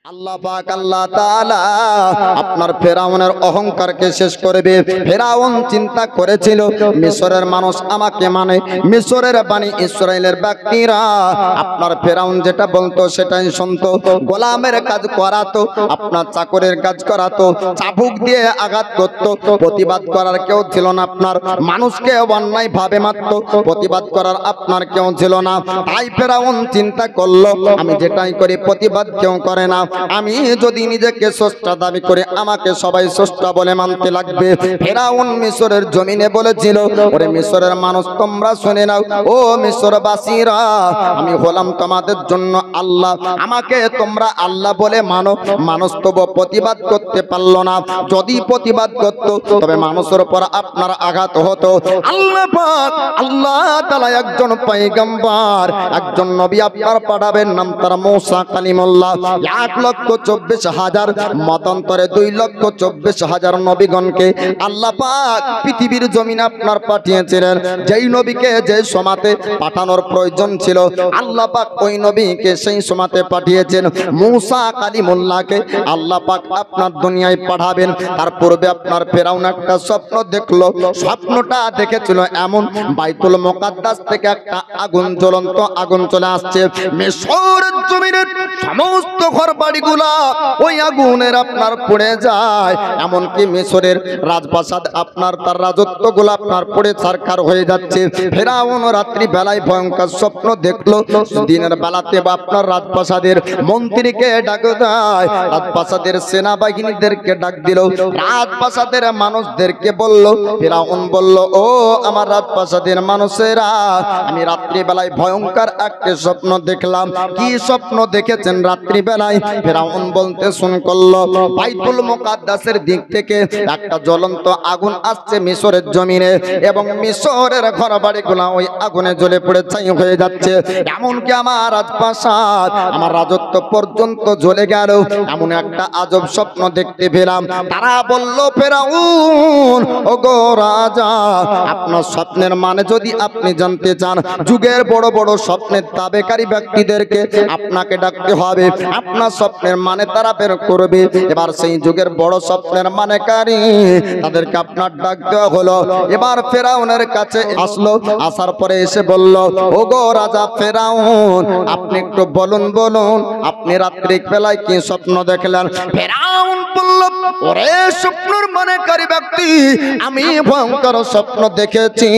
আল্লাহ পাক আল্লাহ তাআলা আপনার ফেরাউনের অহংকারকে শেষ করবে। ফেরাউন চিন্তা করেছিল মিশরের মানুষ আমাকে মানে, মিশরের বানি ইসরাইলের ব্যক্তিরা আপনার ফেরাউন যেটা বলতো সেটাই শুনতো, গোলামের কাজ করাতো, আপনার চাকরের কাজ করাতো, চাবুক দিয়ে আঘাত করতো, প্রতিবাদ করার কেউ ছিল না। আপনার মানুষকে অন্যায় ভাবে মারতো, প্রতিবাদ করার আপনার কেউ ছিল না। তাই ফেরাউন চিন্তা করলো আমি যেটাই করি প্রতিবাদ কেউ করে না, আমি যদি নিজেকে স্রষ্টা দাবি করে আমাকে সবাই স্রষ্টা বলে মানতে লাগবে। ফেরাউন মিশরের জমিনে বলেছিল ওরে মিশরের মানুষ তোমরা শুনে নাও, ও মিশরবাসীরা আমি হলাম তোমাদের জন্য আল্লাহ, আমাকে তোমরা আল্লাহ বলে মানো। মানুষ তবু প্রতিবাদ করতে পারলো না, যদি প্রতিবাদ করত তবে মানুষের উপর আপনার আঘাত হতো। আল্লাহ পাক আল্লাহ তাআলা একজন পয়গম্বর একজন নবী আপনার পাঠাবেন, নাম তার মূসা কালিমুল্লাহ। 1,24,000 মতান্তরে 2,24,000 নবীগণকে আল্লাহ পাক পৃথিবীর জমিনে আপনার পাঠিয়েছিলেন। যেই নবীকে যে সমাতে পাঠানোর প্রয়োজন ছিল আল্লাহ পাক ওই নবীকে সেই সমাতে পাঠিয়েছেন। মূসা কালিমুল্লাহকে আল্লাহ পাক আপনার দুনিয়ায় পাঠাবেন। তার পূর্বে আপনার ফেরাউন একটা স্বপ্ন দেখলো, স্বপ্নটা দেখেছিল এমন বাইতুল মুকাদ্দাস থেকে একটা আগুন, জ্বলন্ত আগুন চলে আসছে। মিশরের জমিনের সমস্ত ঘরবাড়িগুলা ওই আগুনের আপনার পড়ে যায়, এমনকি মিশরের রাজপ্রাসাদ আপনার তার রাজত্বগুলো আপনার পড়ে ছারখার হয়ে যাচ্ছে। ফেরাউন রাত্রি বেলায় ভয়ঙ্কর স্বপ্ন দেখলো, দিনের বেলাতে আপনার রাজপ্রাসাদের মন্ত্রীকে ডাক দেয়, রাজপ্রাসাদের সেনাবাহিনীদেরকে ডাক দিল, রাজপ্রাসাদের মানুষদেরকে বলল। ফেরাউন বলল ও আমার রাজপ্রাসাদের মানুষেরা আমি রাত্রি বেলায় ভয়ঙ্কর একটা স্বপ্ন দেখলাম। কি স্বপ্ন দেখেছেন রাত্রি বেলায়? ফেরাউন বলতে শুরু করলো বাইতুল মুকাদ্দাসের দিক থেকে একটা জ্বলন্ত আগুন আসছে মিশরের জমিনে, এবং মিশরের ঘরবাড়িগুলো ওই আগুনে জ্বলে পড়ে ছাই হয়ে যাচ্ছে, এমনকি আমার রাজপ্রাসাদ আমার রাজত্ব পর্যন্ত জ্বলে গেল। এমন একটা আজব স্বপ্ন দেখতে পেলাম। তারা বলল ফেরাউন ওগো রাজা আপনার স্বপ্নের মানে যদি আপনি জানতে চান, যুগের বড় বড় স্বপ্নের দাবিকারী ব্যক্তিদেরকে আপনাকে ডাকতে হবে, আপনার স্বপ্নের মানে তারা বের করবে। এবার সেই যুগের বড় স্বপ্নের মানেকারী তাদেরকে আপনার ডাক দেওয়া হলো। এবার ফেরাউনের কাছে আসলো, আসার পরে এসে বলল ওগো রাজা ফেরাউন আপনি একটু বলুন আপনি রাত্রি বেলায় কি স্বপ্ন দেখলেন? ফেরাউন বলল ওরে স্বপ্নের মানেকারী ব্যক্তি আমি ভয়ঙ্কর স্বপ্ন দেখেছি,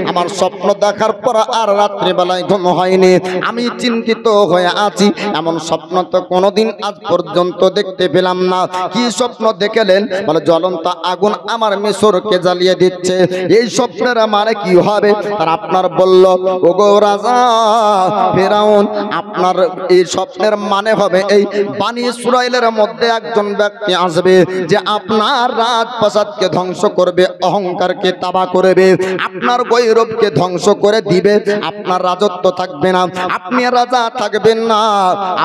আমার স্বপ্ন দেখার পর আর রাত্রি বেলায় ঘুম হয়নি, আমি চিন্তিত হয়ে আছি, এমন স্বপ্ন তো কোনোদিন আজ পর্যন্ত দেখতে পেলাম না। কি স্বপ্ন দেখলেন? বলে জ্বলন্ত আগুন আমার মিশরকে জ্বালিয়ে দিচ্ছে, এই স্বপ্নের মানে কি হবে? আর আপনার বলল ওগো রাজা ফেরাউন আপনার এই স্বপ্নের মানে হবে এই বানি ইসরাইলের মধ্যে একজন ব্যক্তি আসবে যে আপনার রাজপ্রাসাদকে ধ্বংস করবে, অহংকারকে তাবা করবে, আপনার গৌরবকে ধ্বংস করে দিবে, আপনার রাজত্ব থাকবে না, আপনি রাজা থাকবেন না,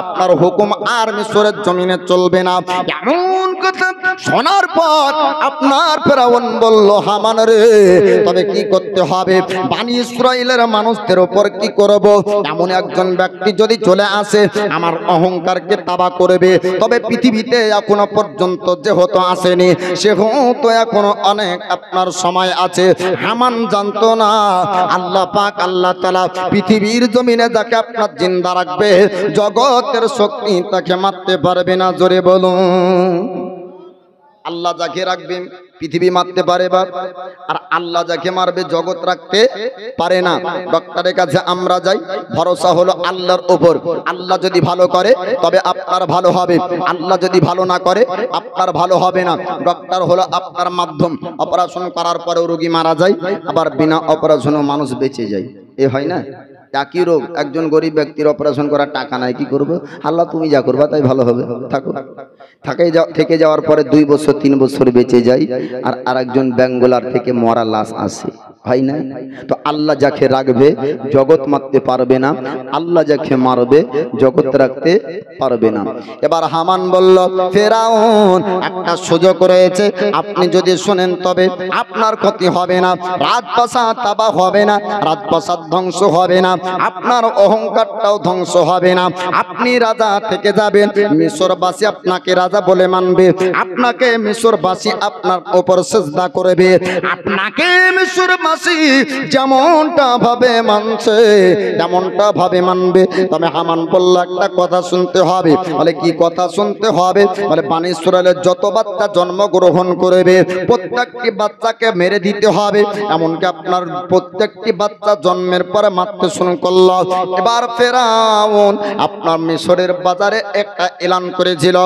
আপনার হুকুম আর মিশরের জমিনে চলবে না। এমন কথা শোনার পর আপনার ফেরাউন বলল হামান রে তবে কি করতে হবে? বানি ইসরাইলের মানুষদের উপর কি করব? এমন একজন ব্যক্তি যদি চলে আসে আমার অহংকারকে তাবা করবে, তবে পৃথিবীতে এখনো পর্যন্ত যেহেতু আসেনি সেহেতু এখনো অনেক আপনার সময় আছে। হামান জানতো না আল্লাহ পাক আল্লাহ তাআলা পৃথিবীর জমিনে যাকে আপনার জিন্দা রাখবে জগতের শক্তি তাকে মারতে পারবে না। জোরে বলুন আল্লাহ যাকে রাখবে পৃথিবী মারতে পারে বা, আর আল্লাহ যাকে মারবে জগৎ রাখতে পারে না। ডক্টরের কাছে আমরা যাই, ভরসা হলো আল্লাহর উপর। আল্লাহ যদি ভালো করে তবে আপনার ভালো হবে, আল্লাহ যদি ভালো না করে আপনার ভালো হবে না। ডক্টর হলো আপনার মাধ্যম, অপারেশন করার পরেও রোগী মারা যায়, আবার বিনা অপারেশনেও মানুষ বেঁচে যায়, এ হয় না? একই রোগ, একজন গরিব ব্যক্তির অপারেশন করার টাকা নাই, কি করবো? আল্লাহ তুমি যা করবা তাই ভালো হবে, থাকো। থেকে যাওয়ার পরে 2 বছর 3 বছর বেঁচে যায়, আর আরেকজন ব্যাঙ্গোলার থেকে মরা লাশ আসে, হয় না? তো আল্লাহ যাকে রাখবে জগৎ মারতে পারবে না, আল্লাহ যাকে মারবে জগৎ রাখতে পারবে না। এবার হামান বলল, ফেরাউন একটা সুযোগ রয়েছে, আপনি যদি শুনেন তবে আপনার ক্ষতি হবে না, রাজপ্রাসাদ তাবাহ হবে না, রাজপ্রাসাদ ধ্বংস হবে না, আপনার অহংকারটাও ধ্বংস হবে না, আপনি রাজা থেকে যাবেন, মিশরবাসী আপনাকে রাজা বলে মানবে, আপনাকে মিশরবাসী আপনার উপর সিজদা করবে, আপনাকে মিশরবাসী যেমনটা ভাবে মানছে তেমনটা ভাবে মানবে। তবে হামান বলল, একটা কথা শুনতে হবে। বলে কি কথা শুনতে হবে? বলে বনী ইসরাইলের যত বাচ্চা জন্মগ্রহণ করবে প্রত্যেকটি বাচ্চাকে মেরে দিতে হবে, এমনকি আপনার প্রত্যেকটি বাচ্চা জন্মের পরে মারতে শুরু করল। এবার ফেরাউন আপনার মিশরের বাজারে একটা এলান করেছিল।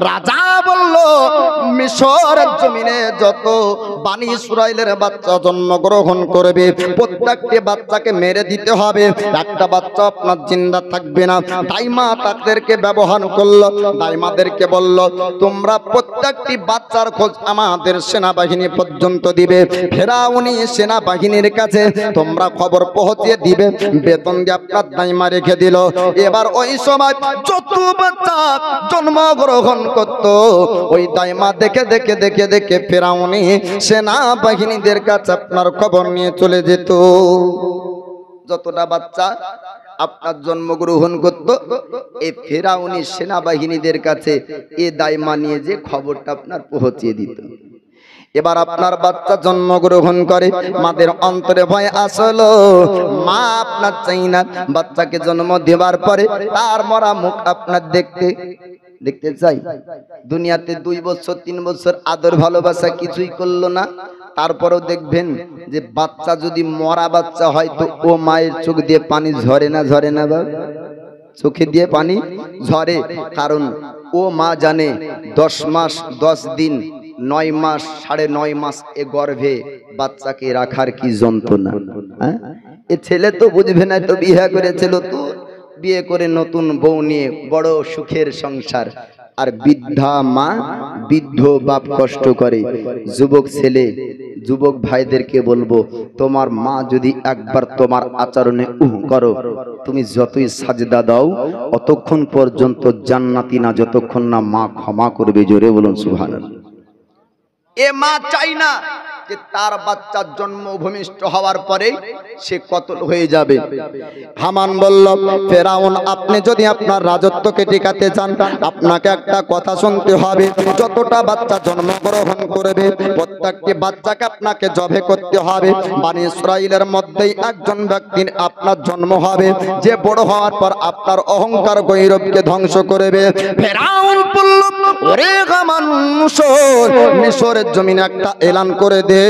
রাজা বলল, মিশরের জমিনে যত বনী ইসরাইলের বাচ্চা জন্মগ্রহণ করবে প্রত্যেকটি বাচ্চাকে মেরে দিতে হবে, একটা বাচ্চা আপনার জিন্দা থাকবে না। দাইমা তাদেরকে ব্যবহার করলো, দাইমাদেরকে বলল, তোমরা প্রত্যেকটি বাচ্চার খোঁজ আমাদের সেনাবাহিনী পর্যন্ত দিবে, ফেরাউনি সেনাবাহিনীর কাছে তোমরা খবর পৌঁছিয়ে দিবে। বেতন দিয়ে আপনার দাইমা রেখে দিল। এবার ওই সময় যত বাচ্চা জন্মগ্রহণ করত ওই দাইমা দেখে দেখে দেখে দেখে ফেরাউনি সেনাবাহিনীদের কাছে আপনার খবর নিয়ে চলে যেত। যতটা বাচ্চা আপনার জন্মগ্রহণ করত এই ফেরাউনি সেনাবাহিনীদের কাছে এ দাইমা নিয়ে যে খবরটা আপনার পৌঁছিয়ে দিত। এবার আপনার বাচ্চা জন্মগ্রহণ করে, মাদের অন্তরে ভয় আসলো, মা আপনার চাই না, বাচ্চাকে জন্ম দেওয়ার পরে তার মরা মুখ আপনার দেখতে চাই। দুনিয়াতে 2 বছর 3 বছর আদর ভালোবাসা কিছুই করলো না, তারপরেও দেখবেন যে বাচ্চা যদি মরা বাচ্চা হয় তো ও মায়ের চোখ দিয়ে পানি ঝরে না? ঝরে না বাবা? চোখে দিয়ে পানি ঝরে, কারণ ও মা জানে 10 মাস 10 দিন 9 মাস 9.5 মাস এ গর্ভে বাচ্চাকে রাখার কি যন্ত্রণা। হ্যাঁ, এ ছেলে তো বুঝবে না, তো বিয়ে করেছিল, তো বিয়ে করে নতুন বউ নিয়ে বড় সুখের সংসার। আর বৃদ্ধা মা বৃদ্ধ বাপ কষ্ট করে। যুবক ছেলে যুবক ভাইদেরকে বলবো, তোমার মা যদি একবার তোমার আচরণে করো, তুমি যতই সাজদা দাও অতক্ষণ পর্যন্ত জান্নাতি না, যতক্ষণ না মা ক্ষমা করবে। জোরে বলুন সুবহানাল্লাহ। এ মা চাই না যে তার বাচ্চার জন্ম ভূমিষ্ঠ হওয়ার পরে সে কতল হয়ে যাবে। হামান বলল, ফেরাউন আপনি যদি আপনার রাজত্বকে টিকাতে চান আপনাকে একটা কথা শুনতে হবে। যতটা বাচ্চা জন্মগ্রহণ করবে প্রত্যেকটি বাচ্চাকে আপনাকে জবে করতে হবে। বনী ইসরাইলের মধ্যেই একজন ব্যক্তির আপনার জন্ম হবে যে বড় হওয়ার পর আপনার অহংকার গৌরবকে ধ্বংস করবে। ফেরাউন বলল, ওরে হামান, মিশরের জমিনে একটা এলান করে দে,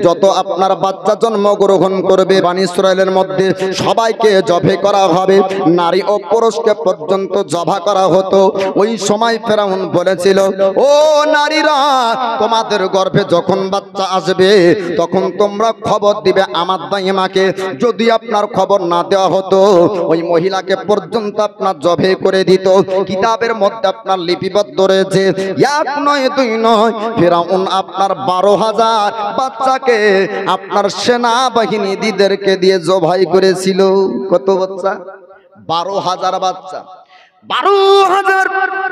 যত আপনার বাচ্চা জন্মগ্রহণ করবে বনী ইসরাইলের মধ্যে সবাইকে জবে করা হবে, নারী ও পুরুষকে পর্যন্ত জবা করা হতো। ওই সময় ফেরাউন বলেছিল, ও নারীরা, তোমাদের গর্ভে যখন বাচ্চা আসবে তখন তোমরা খবর দিবে আমার দাইমাকে। যদি আপনার খবর না দেওয়া হতো ওই মহিলাকে পর্যন্ত আপনার জবে করে দিত। কিতাবের মধ্যে আপনার লিপিবদ্ধ রয়েছে, 1 নয় 2 নয়, ফেরাউন আপনার 12,000 বাচ্চাকে আপনার সেনাবাহিনীদেরকে দিয়ে জবাই করেছিল। কত বাচ্চা? 12,000 বাচ্চা। 12,000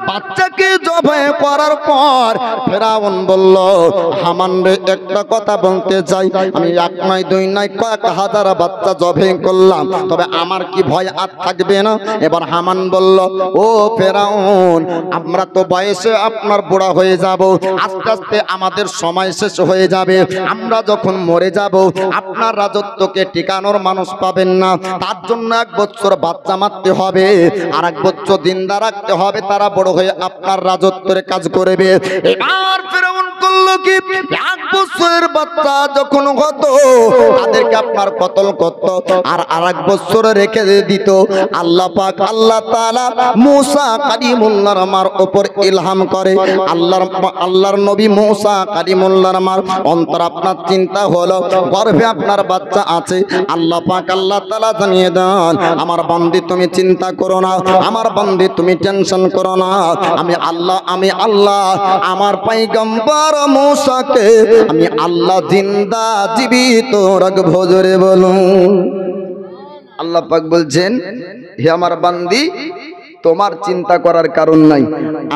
বাচ্চাকে জবাই করার পর ফেরাউন বলল, হামান রে একটা কথা বলতে চাই, আমি 1 নয় 2 নয় কয়েক হাজার বাচ্চা জবাই করলাম, তবে আমার কি ভয় আর থাকবে না? এবার হামান বলল, ও ফেরাউন, আমরা তো বয়সে আপনার বুড়া হয়ে যাব, আস্তে আস্তে আমাদের সময় শেষ হয়ে যাবে, আমরা যখন মরে যাব আপনার রাজত্বকে টিকানোর মানুষ পাবেন না। তার জন্য 1 বছর বাচ্চা মারতে হবে, আর 1 বছর জিন্দা রাখতে হবে, তারা বড় হয়ে আপনার রাজত্বের কাজ করবে। এবার ফেরাউন করলো কি, 1 বছরের বাচ্চা যখন হতো তাদেরকে আপনার কতল করত, আর 1 বছর রেখে দিত। আল্লাহ পাক আল্লাহ তাআলা মুসা কালিমুল্লাহর আমার উপর ইলহাম করে। আল্লাহর নবী মুসা কালিমুল্লাহর আমার অন্তর আপনার চিন্তা হলো গর্ভে আপনার বাচ্চা আছে। আল্লাহ পাক আল্লাহ তাআলা জানিয়ে দেন, আমার বান্দী তুমি চিন্তা করো না, আমার বান্দী তুমি টেনশন করো না, আমি আল্লাহ আমার পয়গম্বর পয়গম্বর মূসাকে আমি আল্লাহ জিন্দা জীবিত রাখবো, জোরে বলুন। আল্লাহ পাক বলছেন, হে আমার বান্দি, তোমার চিন্তা করার কারণ নাই,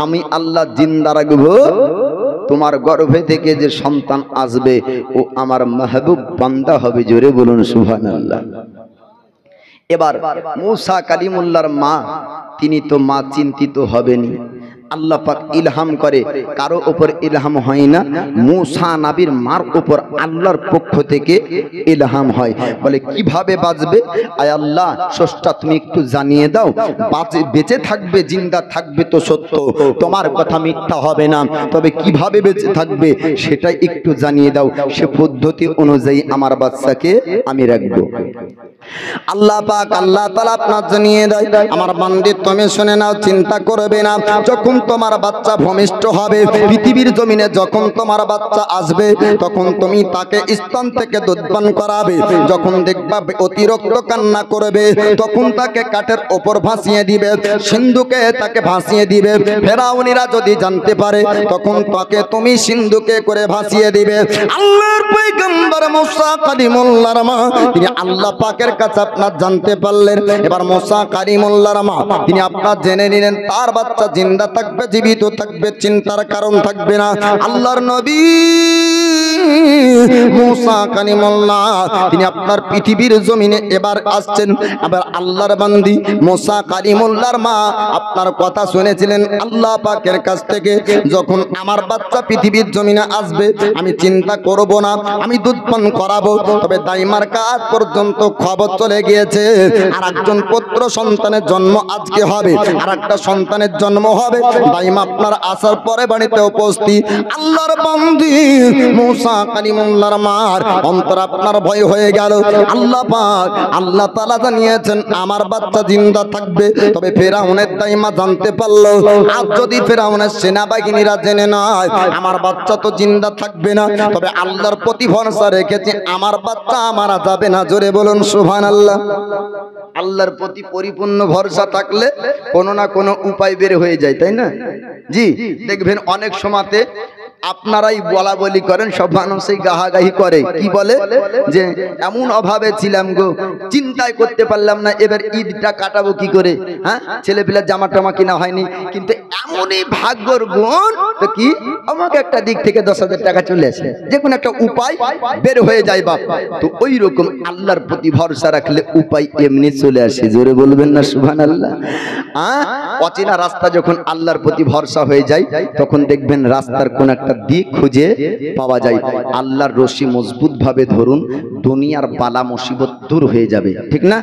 আমি আল্লাহ জিন্দা রাখবো। তোমার গর্ভে থেকে যে সন্তান আসবে ও আমার মাহবুব বান্দা হবে, জোরে বলুন সুবহানাল্লাহ। এবার মূসা কালিমুল্লাহর মা, তিনি তো মা চিন্তিত হবেনি। আল্লাহ পাক ইলহাম করে, কারো উপর ইলহাম হয় না, মূসা নবীর মার উপর আল্লাহর পক্ষ থেকে ইলহাম হয়। বলে কিভাবে বাঁচবে? আয় আল্লাহ স্রষ্টা, তুমি একটু জানিয়ে দাও, বেঁচে থাকবে, জিন্দা থাকবে তো সত্য, তোমার কথা মিথ্যা হবে না, তবে কিভাবে বেঁচে থাকবে সেটাই একটু জানিয়ে দাও, সে পদ্ধতি অনুযায়ী আমার বাচ্চাকে আমি রাখবো। আল্লাহ পাক আল্লাহ তাআলা আপনার জানিয়ে দেয়, আমার বান্দী তুমি শুনে নাও, চিন্তা করবে না। যখন তোমার বাচ্চা ভূমিষ্ঠ হবে, পৃথিবীর জমিনে যখন তোমার বাচ্চা আসবে, তখন তুমি তাকে স্তন থেকে দুধ পান করাবে। যখন দেখবা অতিরিক্ত কান্না করবে, তখন তাকে কাঠের ওপর ভাসিয়ে দিবে, সিন্ধুকে তাকে ভাসিয়ে দিবে। ফেরাউনিরা যদি জানতে পারে, তখন তাকে তুমি সিন্ধুকে করে ভাসিয়ে দিবে। আল্লাহর পয়গম্বর মূসা কালিমুল্লাহর মা, তিনি আল্লাহ পাকের কাছে আপনার জানতে পারলেন। এবার মূসা কালিমুল্লাহর মা, তিনি আপনার জেনে নিলেন তার বাচ্চা জিন্দা থাকবে, জীবিত থাকবে, চিন্তার কারণ থাকবে না। আল্লাহর নবী মূসা কালিমুল্লাহ, তিনি আপনার পৃথিবীর জমিনে এবার আসছেন। আবার আল্লাহর বান্দি মূসা কালিমুল্লাহর মা আপনার কথা শুনেছিলেন আল্লাহ পাকের কাছ থেকে, যখন আমার বাচ্চা পৃথিবীর জমিনে আসবে, আমি চিন্তা করব না, আমি দুধ পান করাবো। তবে দাইমার কাজ পর্যন্ত খবর চলে গিয়েছে, আর একজন পুত্র সন্তানের জন্ম আজকে হবে, আর একটা সন্তানের জন্ম হবে। দাইমা আপনার আসার পরে বাড়িতে উপস্থিত। আল্লাহর বান্দি মূসা কালিমুল্লাহর মার অন্তর আপনার ভয় হয়ে গেল। আল্লাহ পাক আল্লাহ তাআলা জানিয়েছেন আমার বাচ্চা জিন্দা থাকবে। তবে ফেরাউনের দাইমা জানতে পারলো, আজ যদি ফেরাউনের সেনাবাহিনীরা জেনে নেয় আমার বাচ্চা তো জিন্দা থাকবে না, তবে আল্লাহর প্রতি ভরসা রেখেছে, আমার বাচ্চা মারা যাবে না, জোরে বলুন সুবহানাল্লাহ। আল্লাহর প্রতি পরিপূর্ণ ভরসা থাকলে কোনো না কোনো উপায় বের হয়ে যায়, তাই না? জি, দেখবেন অনেক সময়তে আপনারাই বলা বলি করেন, সব মানুষই গাহাগাহি করে, কি বলে যে এমন অভাবে ছিলাম গো, চিন্তাই করতে পারলাম না এবার ঈদটা কাটাবো কি করে, হ্যাঁ ছেলে পিলার জামা টামা কিনা হয়নি, কিন্তু এমনই ভাগ্যর গুণ তো কি আমাকে একটা দিক থেকে 10,000 টাকা চলে আসে, যে কোনো একটা উপায় বের হয়ে যায় বাপ। তো ওই রকম আল্লাহর প্রতি ভরসা রাখলে উপায় এমনি চলে আসে, জোরে বলবেন না সুবহানাল্লাহ। অচেনা রাস্তা যখন আল্লাহর প্রতি ভরসা হয়ে যায়, তখন দেখবেন রাস্তার কোন একটা দিক খুঁজে পাওয়া যায়। আল্লাহর রশি মজবুত ভাবে ধরুন, দুনিয়ার বালা মুসিবত দূর হয়ে যাবে, ঠিক না?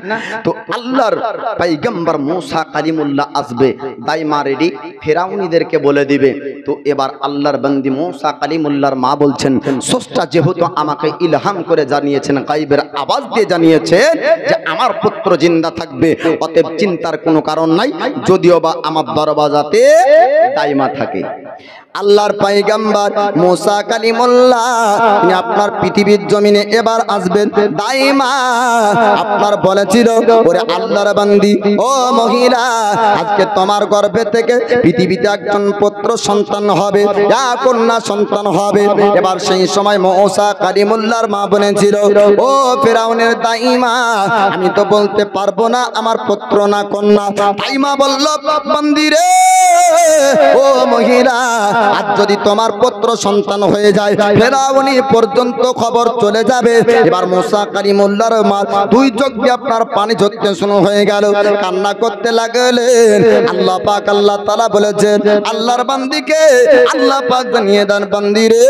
তো আল্লাহর পয়গম্বর মূসা কালিমুল্লাহ আসবে, দাইমা রেডি, ফেরাউনিদেরকে বলে দিবে। তো এবার আল্লাহর বান্দি মূসা কালিমুল্লাহর মা বলছেন, স্রষ্টা যেহেতু আমাকে ইলহাম করে জানিয়েছেন, গায়বের আওয়াজ দিয়ে জানিয়েছেন যে আমার পুত্র জিন্দা থাকবে, অতএব চিন্তার কোনো কারণ নাই, যদিও বা আমার দরওয়াজাতে দাইমা থাকে। আল্লাহর পয়গম্বর মূসা কালিমুল্লাহ তিনি আপনার পৃথিবীর জমিনে এবার আসবেন। দাইমা আপনার বলেছিল, ওরে আল্লাহর বান্দি, ও মহিলা, আজকে তোমার গর্ভে থেকে পৃথিবীতে একজন পুত্র সন্তান হবে, এক কন্যা সন্তান হবে। এবার সেই সময় মূসা কালিমুল্লাহর মা বলেছিল, ও ফেরাউনের দাইমা, আমি তো বলতে পারবো না আমার পুত্র না কন্যা। দাইমা বলল, বান্দি রে, ও মহিলা, আজ যদি তোমার পুত্র সন্তান হয়ে যায়, ফেরাউনি পর্যন্ত খবর চলে যাবে। এবার মূসা কালিমুল্লাহর মা দুই চোখ দিয়ে আপনার পানি ঝরতে শুরু হয়ে গেল, কান্না করতে লাগলেন। আল্লাহ পাক আল্লাহ তাআলা বলেছেন, আল্লাহর বান্দিকে আল্লাহ পাক জানিয়ে দেন, বান্দি রে,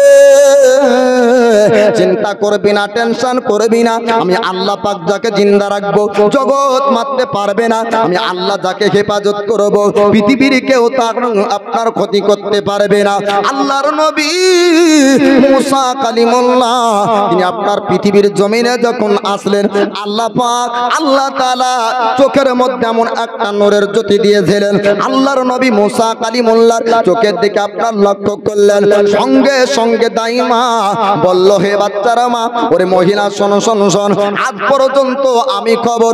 চিন্তা করবি না, টেনশন করবি না, আমি আল্লাহ পাক যাকে জিন্দা রাখবো জগৎ মারতে পারবে না, আমি আল্লাহ যাকে হেফাজত করব পৃথিবীর কেউ তার আপনার ক্ষতি করতে পারবে না। আল্লাহর নবী মূসা কালিমুল্লাহ তিনি আপনার পৃথিবীর জমিনে যখন আসলেন, আল্লাহ পাক আল্লাহ তাআলা চোখের মধ্যে এমন একটা নূরের জ্যোতি দিয়েছিলেন। আল্লাহর নবী মূসা কালিমুল্লাহর চোখের দিকে আপনার লক্ষ্য করলেন, সঙ্গে সঙ্গে দাইমা বলল, হে বাচ্চারা মা, ওরে মহিলা, শোনো শোনো শোন, আজ পর্যন্ত আমি খবর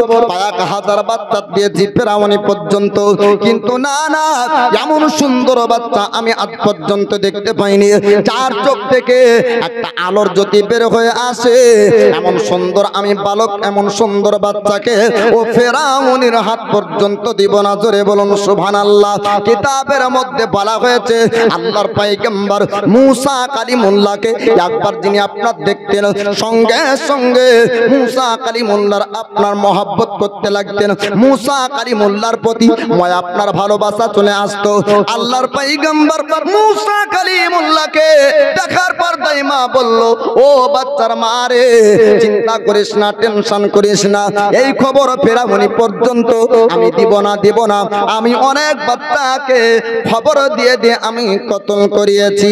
1000 বাচ্চা দিয়েছি ফেরাউনি পর্যন্ত, কিন্তু না না, এমন সুন্দর বাচ্চা আমি আজ পর্যন্ত দেখতে পাইনি। চার চোখ থেকে একটা আলোর জ্যোতি বের হয়ে আসে, এমন সুন্দর আমি বালক, এমন সুন্দর বাচ্চাকে ও ফেরাউনের হাত পর্যন্ত দিব না। জোরে বলুন সুবহানাল্লাহ। কিতাবের মধ্যে বলা হয়েছে আল্লাহর পয়গম্বর মুসা কালিমুল্লাহকে একবার যিনি আপনার দেখতেন, সঙ্গে সঙ্গে মুসা কালিমুল্লাহর আপনার মহব্বত করতে লাগতেন, মুসা কালিমুল্লাহর প্রতি আপনার ভালোবাসা চলে আসতো। আল্লাহর পয়গম্বর মুসা কালিমুল্লাহকে দেখার পর দাইমা বলল, ও বাচ্চার মা রে, চিন্তা করিস না, টেনশন করিস না, এই খবর ফেরাউনি পর্যন্ত আমি দিব না। আমি অনেক বাচ্চাকে খবর দিয়ে আমি কতল করিয়েছি।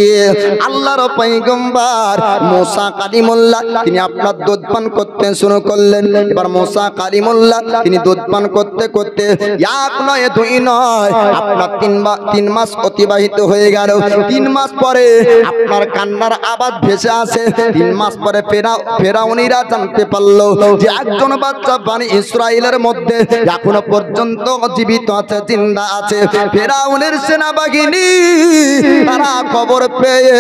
আল্লাহর পয়গম্বর মুসা কালিমুল্লাহ তিনি আপনার দুধ পান করতে শুরু করলেন। এবার মুসা কালিমুল্লাহ তিনি দুধ পান করতে করতে এক নয় দুই নয় আপনার তিন মাস অতিবাহিত হয়ে গেল। 3 মাস পরে আপনার কান্নার আওয়াজ ভেসে আসে। 3 মাস পরে ফেরাউনিরা জানতে পারলো যে একজন বাচ্চা বনি ইসরাইলের মধ্যে এখনো পর্যন্ত জীবিত আছে, জিন্দা আছে। ফেরাউনের সেনাবাহিনী তারা খবর পেয়ে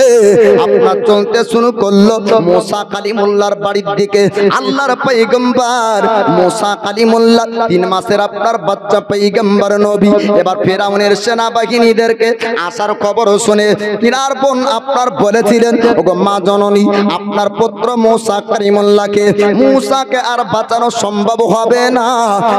আপনার চলতে শুরু করলো মুসা কালিমুল্লাহর বাড়ির দিকে। আল্লাহর পয়গম্বর মুসা কালিমুল্লাহ 3 মাসের আপনার বাচ্চা পয়গম্বর নবী এবার ফেরাউনের সেনাবাহিনীদেরকে আসার খবর শুনে তিনার বোন আপনার বলেছিলেন, ওগো মা জননী, আপনার পুত্র মুসা মুসাকে আর বাঁচানো সম্ভব হবে না।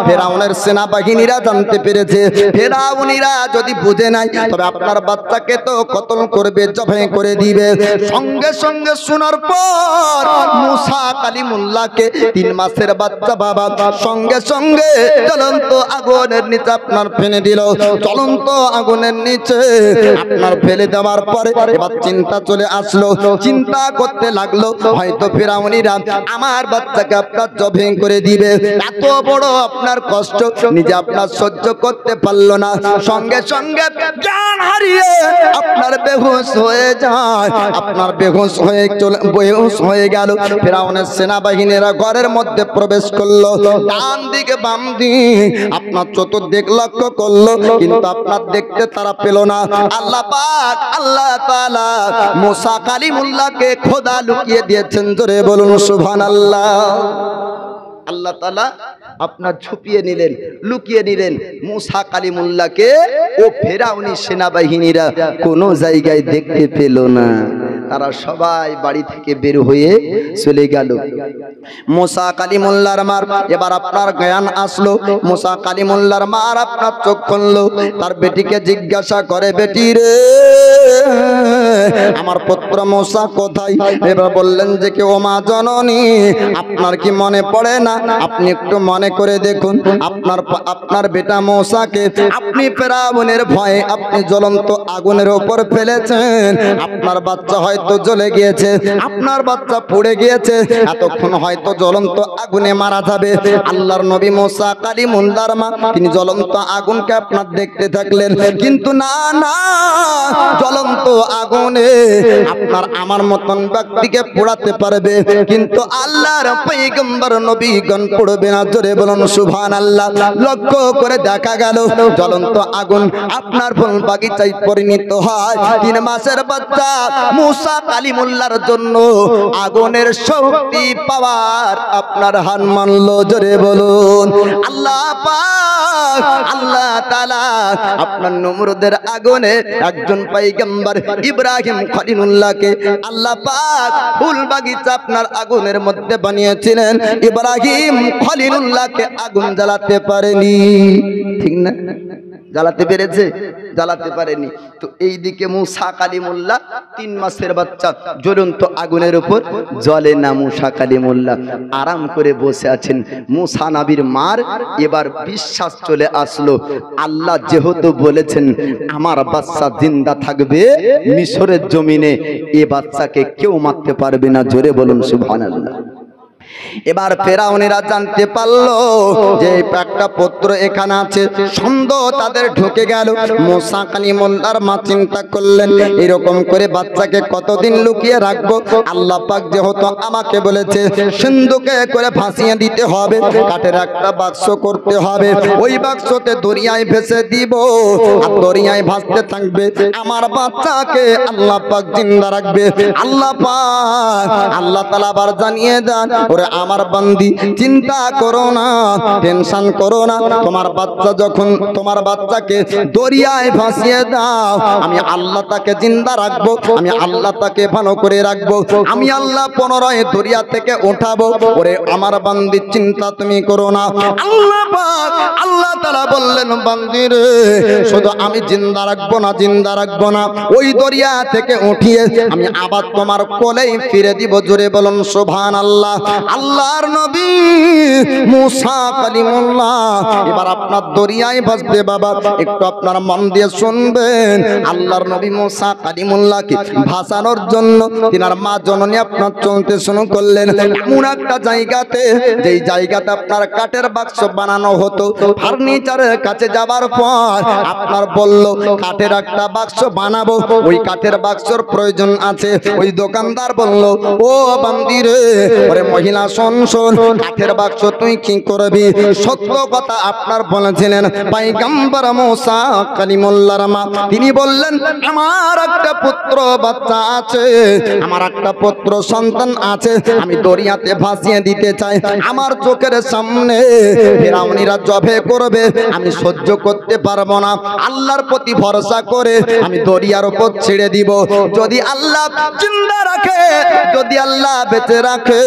ফেরাউনের সেনাবাহিনীরা জানতে পেরেছে, ফেরাউনিরা যদি বুঝে নাই তবে আপনার বাচ্চাকে তো কতল করবে, জবাই করে দিবে। সঙ্গে সঙ্গে শোনার পর মুসা কালিমুল্লাহকে 3 মাসের বাচ্চা বাবা সঙ্গে সঙ্গে জ্বলন্ত আগুনের নিচে আপনার ফেলে দিল। জ্বলন্ত আগুনের নিচে আপনার ফেলে দেওয়ার পরে এবার চিন্তা চলে আসলো, চিন্তা করতে লাগলো হয়তো ফেরাউনিরা আমার বাচ্চাকে আপনার জবাই করে দিবে। এত বড় আপনার কষ্ট নিজে আপনার সহ্য করতে পারলো না। সঙ্গে সঙ্গে জ্ঞান হারিয়ে আপনার বেহুশ হয়ে যায়, আপনার বেহুশ হয়ে গেল। ফেরাউনের সেনাবাহিনীরা ঘরের মধ্যে প্রবেশ করলো, ডান দিকে বাম দিকে আপনার চতুর্দিক লক্ষ্য করলো, কিন্তু আপনার দেখতে তারা পেল না। আল্লাহ পাক আল্লাহ তাআলা মুসা কালিমুল্লাহকে খোদা লুকিয়ে দিয়েছেন। জোরে বলুন সুবহানাল্লাহ। আল্লাহ তাআলা আপনার ছুপিয়ে নিলেন, লুকিয়ে নিলেন মুসা কালিমুল্লাহকে। ও ফেরাউনি সেনাবাহিনীরা কোনো জায়গায় দেখতে পেল না, তারা সবাই বাড়ি থেকে বের হয়ে চলে গেল। মুসা কালিমুল্লাহর মার এবার আপনার জ্ঞান আসলো। মুসা কালিমুল্লাহর মার আপনার চোখ খুললো, তার বেটিকে জিজ্ঞাসা করে, বেটি রে, আমার পুত্র মুসা কোথায়? এবার বললেন যে কে, ও মা জননী, আপনার কি মনে পড়ে না? আপনি একটু মনে করে দেখুন, আপনার বেটা মুসাকে আপনি ফেরাউনের ভয়ে আপনি জ্বলন্ত আগুনের উপর ফেলেছেন। আপনার বাচ্চা হয়তো জ্বলে গিয়েছে, আপনার বাচ্চা পুড়ে গিয়েছে, এতক্ষণ হয়তো জ্বলন্ত আগুনে মারা যাবে। আল্লাহর নবী মুসা কালিমুল্লাহর মা তিনি জ্বলন্ত আগুনকে আপনার দেখতে থাকলেন, কিন্তু না না, জ্বলন্ত আগুনে আপনার আমার মতন ব্যক্তিকে পোড়াতে পারবে, কিন্তু আল্লাহর পয়গম্বর নবীগণ পড়বে না। জোরে বলুন সুবহানাল্লাহ। লক্ষ্য করে দেখা গেল জ্বলন্ত আগুন আপনার ফুল বাগিচায় পরিণত হয়। 3 মাসের বাচ্চা মুসা কালিমুল্লাহর জন্য আগুনের শক্তি পাওয়ার আপনার হার মানলো। জোরে বলুন আল্লাহ পাক আল্লাহ তাআলা আপনার নমরুদের আগুনে একজন পয়গম্বর ইব্রাহিম খলিলুল্লাহকে আল্লাহ পাক ফুল বাগিচা আপনার আগুনের মধ্যে বানিয়েছিলেন। ইব্রাহিম খলিলুল্লাহকে আগুন জ্বালাতে পারেনি, ঠিক না? জ্বালাতে পেরেছে? জ্বালাতে পারেনি। তো এইদিকে মুসা কালিমুল্লাহ 3 মাসের বাচ্চা জ্বলন্ত আগুনের উপর জ্বলে না। মুসা কালিমুল্লাহ আরাম করে বসে আছেন। মুসা নবীর মার এবার বিশ্বাস চলে আসলো, আল্লাহ যেহেতু বলেছেন আমার বাচ্চা জিন্দা থাকবে মিশরের জমিনে, এ বাচ্চাকে কেউ মারতে পারবে না। জোরে বলুন সুবহানাল্লাহ। এবার ফেরাউনেরা জানতে পারলো যে একটা পুত্র এখানে আছে, সন্দেহ তাদের ঢুকে গেল। মুসা কালিমুল্লাহর মা চিন্তা করলেন এরকম করে বাচ্চাকে কতদিন লুকিয়ে রাখবো। আল্লাহ পাক যেহেতু আমাকে বলেছে সিন্ধুকে করে ভাসিয়ে দিতে হবে, কাঠের একটা বাক্স করতে হবে, ওই বাক্সতে দরিয়ায় ভেসে দিব, আর দরিয়ায় ভাসতে থাকবে, আমার বাচ্চাকে আল্লাহ পাক জিন্দা রাখবে। আল্লাহ পাক আল্লাহ তাআলা আবার জানিয়ে দেন, ওরে আমার বান্দি চিন্তা করো না, টেনশন করো না, তোমার বাচ্চা যখন তোমার বাচ্চাকে দরিয়ায় ভাসিয়ে দাও, আমি আল্লাহ তাকে জিন্দা রাখবো, আমি আল্লাহ তাকে ভালো করে রাখবো, আমি আল্লাহ পুনরায় দরিয়া থেকে উঠাবো। ওরে আমার বান্দি চিন্তা তুমি করো না। আল্লাহ পাক আল্লাহ তাআলা বললেন, বান্দি রে শুধু আমি জিন্দা রাখবো না, জিন্দা রাখবো না, ওই দরিয়া থেকে উঠিয়ে আমি আবার তোমার কোলেই ফিরে দিব। জোরে বলুন সুবহানাল্লাহ। আল্লাহর নবী মুসা কালিমুল্লাহ এবার আপনার দরিয়ায় ভাসবে। বাবা একটু আপনার মন দিয়ে শুনবেন, আল্লাহর নবী মুসা কালিমুল্লাহকে ভাসানোর জন্য তিনার মা জননী আপনার চলতে শুরু করলেন এমন একটা জায়গাতে, যেই জায়গাতে আপনার কাঠের বাক্স বানানো হতো। ফার্নিচারের কাছে যাবার পর আপনার বলল কাঠের একটা বাক্স বানাবো, ওই কাঠের বাক্সর প্রয়োজন আছে। ওই দোকানদার বলল, ও বান্দি রে, ওরে মহিলা শোন শোন, কাঠের বাক্স তুই কি করবি? সত্য কথা আপনার বলেছিলেন পয়গম্বর মুসা কালিমুল্লাহর মা, তিনি বললেন আমার একটা পুত্র বাচ্চা আছে, আমার একটা পুত্র সন্তান আছে, আমি দরিয়াতে ভাসিয়ে দিতে চাই। আমার চোখের সামনে ফেরাউনিরা জবে করবে, আমি সহ্য করতে পারবো না। আল্লাহর প্রতি ভরসা করে আমি দরিয়ার উপর ছেড়ে দিব। যদি আল্লাহ জিন্দা রাখে, যদি আল্লাহ বেঁচে রাখে,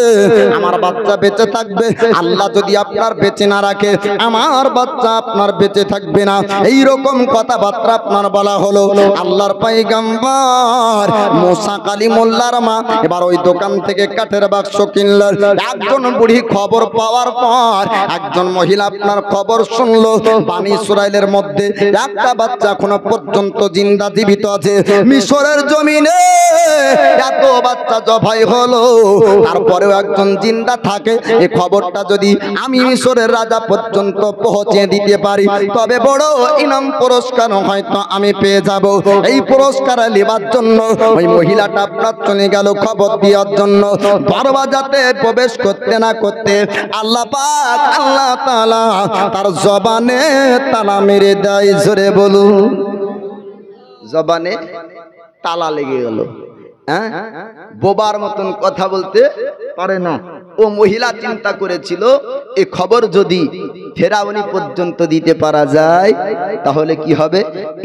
আমার বাচ্চা বেঁচে থাকবে। আল্লাহ যদি আপনার বেঁচে না রাখে, আমার বাচ্চা আপনার বেঁচে থাকবে না। এই রকম কথাবার্তা আপনার বলা হলো। আল্লাহর পয়গম্বর মুসা কালিমুল্লাহর মা এবার ওই দোকান থেকে কাঠের বাক্স কিনলেন। একজন বুড়ি খবর পাওয়ার পর একজন মহিলা আপনার খবর শুনলো, বানি ইসরাইলের মধ্যে একটা বাচ্চা এখনো পর্যন্ত জিন্দা জীবিত আছে। মিশরের জমিনে এত বাচ্চা জবাই হলো, তারপরেও একজন জিন্দা থাকে। এই খবরটা যদি আমি মিশরের রাজা পর্যন্ত পৌঁছে দিতে পারি, তবে বড় ইনাম পুরস্কার হয়তো আমি পেয়ে যাব। এই পুরস্কার নেবার জন্য ওই মহিলাটা আপনার চলে গেল খবর দেওয়ার জন্য। দরওয়াজাতে প্রবেশ করতে না করতে আল্লাহ পাক আল্লাহ তাআলা তার জবানে তালা মেরে দেয়। জোরে বলুন, জবানে তালা লেগে গেল। হ্যাঁ, বোবার মতন কথা বলতে পারে না। ও মহিলা চিন্তা করেছিল এই খবর যদি ফেরাউনি পর্যন্ত দিতে পারা যায় তাহলে কি হবে,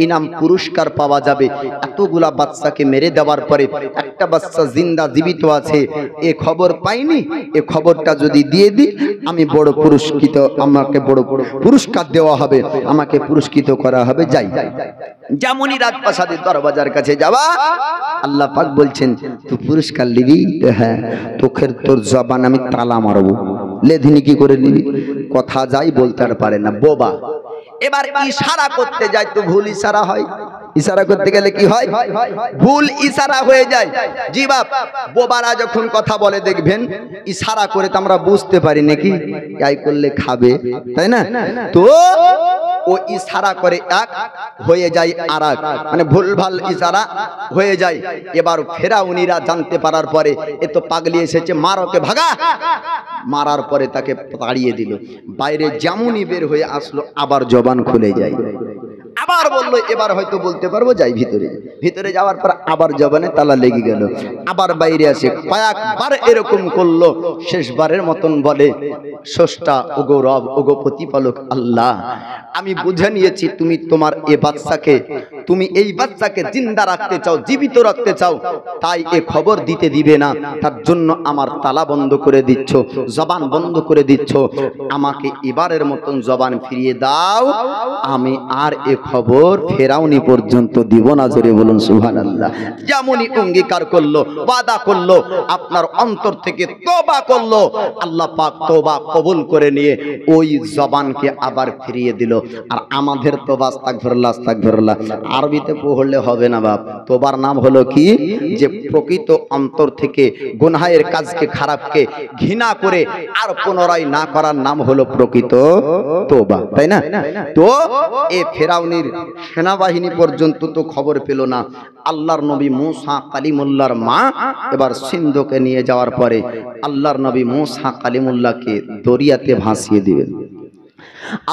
ইনাম পুরস্কার পাওয়া যাবে। এতগুলা বাচ্চাকে মেরে দেওয়ার পরে একটা বাচ্চা জিন্দা জীবিত আছে, এ খবর পাইনি, এ খবরটা যদি দিয়ে দিই আমি বড় পুরস্কৃত, আমাকে বড় পুরস্কার দেওয়া হবে, আমাকে পুরস্কৃত করা হবে। যাই, যেমনই রাজপ্রাসাদের দরবাজার কাছে যাওয়া, আল্লাহ পাক বলছেন তুই পুরস্কার নিবি? হ্যাঁ, তোর জবান আমি তালা মারবো। লেধিনি কি করে নিবি? কথা যাই বলতে আর পারে না, বোবা। এবার ইশারা করতে যায় তো ভুল ইশারা হয়। ইশারা করতে গেলে কি হয়? ভুল ইশারা হয়ে যায়। জি বাপ, বোবারা যখন কথা বলে দেখবেন ইশারা করে তো আমরা বুঝতে পারি নাকি এই করলে খাবে, তাই না? তো ও ইশারা করে এক, হয়ে যায় আরেক, মানে ভুলভাল ইশারা হয়ে যায়। এবার ফেরাউনিরা জানতে পারার পরে এ তো পাগলি এসেছে, মার ওকে, ভাগা। মারার পরে তাকে তাড়িয়ে দিল। বাইরে যেমনই বের হয়ে আসলো আবার জবান খুলে যায়। আবার বললো এবার হয়তো বলতে পারবো, যাই ভিতরে। ভিতরে যাওয়ার পর আবার জবানে তালা লেগে গেল। আবার বাইরে আসে, কয়েকবার এরকম করলো। শেষবারের মতন বলে, স্রষ্টা ওগো রব, ওগো প্রতিপালক আল্লাহ, আমি বুঝে নিয়েছি তুমি তোমার তুমি এই বাচ্চাকে জিন্দা রাখতে চাও, জীবিত রাখতে চাও, তাই এ খবর দিতে দিবে না। তার জন্য আমার তালা বন্ধ করে দিচ্ছ, জবান বন্ধ করে দিচ্ছ। আমাকে এবারের মতন জবান ফিরিয়ে দাও, আমি আর এ খবর ফেরাউনি পর্যন্ত দিব না। জোরে বলুন সুবহানাল্লাহ। যেমনই অঙ্গীকার করলো, ওয়াদা করলো, আপনার অন্তর থেকে তওবা করলো, আল্লাহ পাক তওবা কবুল করে নিয়ে ওই জবানকে আবার ফিরিয়ে দিল। আর আমাদের তওবা আস্তাগফিরুল্লাহ আস্তাগফিরুল্লাহ আরবিতে পড়লে হবে না বাপ। তওবার নাম হলো কি? যে প্রকৃত অন্তর থেকে গুনাহের কাজকে, খারাপকে ঘৃণা করে আর পুনরায় না করার নাম হলো প্রকৃত তওবা, তাই না? তো এই ফেরাউনির সেনাবাহিনী পর্যন্ত তো খবর পেল না। আল্লাহর নবী মূসা কালিমুল্লাহর মা এবার সিন্ধুকে নিয়ে যাওয়ার পরে আল্লাহর নবী মূসা কালিমুল্লাহকে দরিয়াতে ভাসিয়ে দিবেন।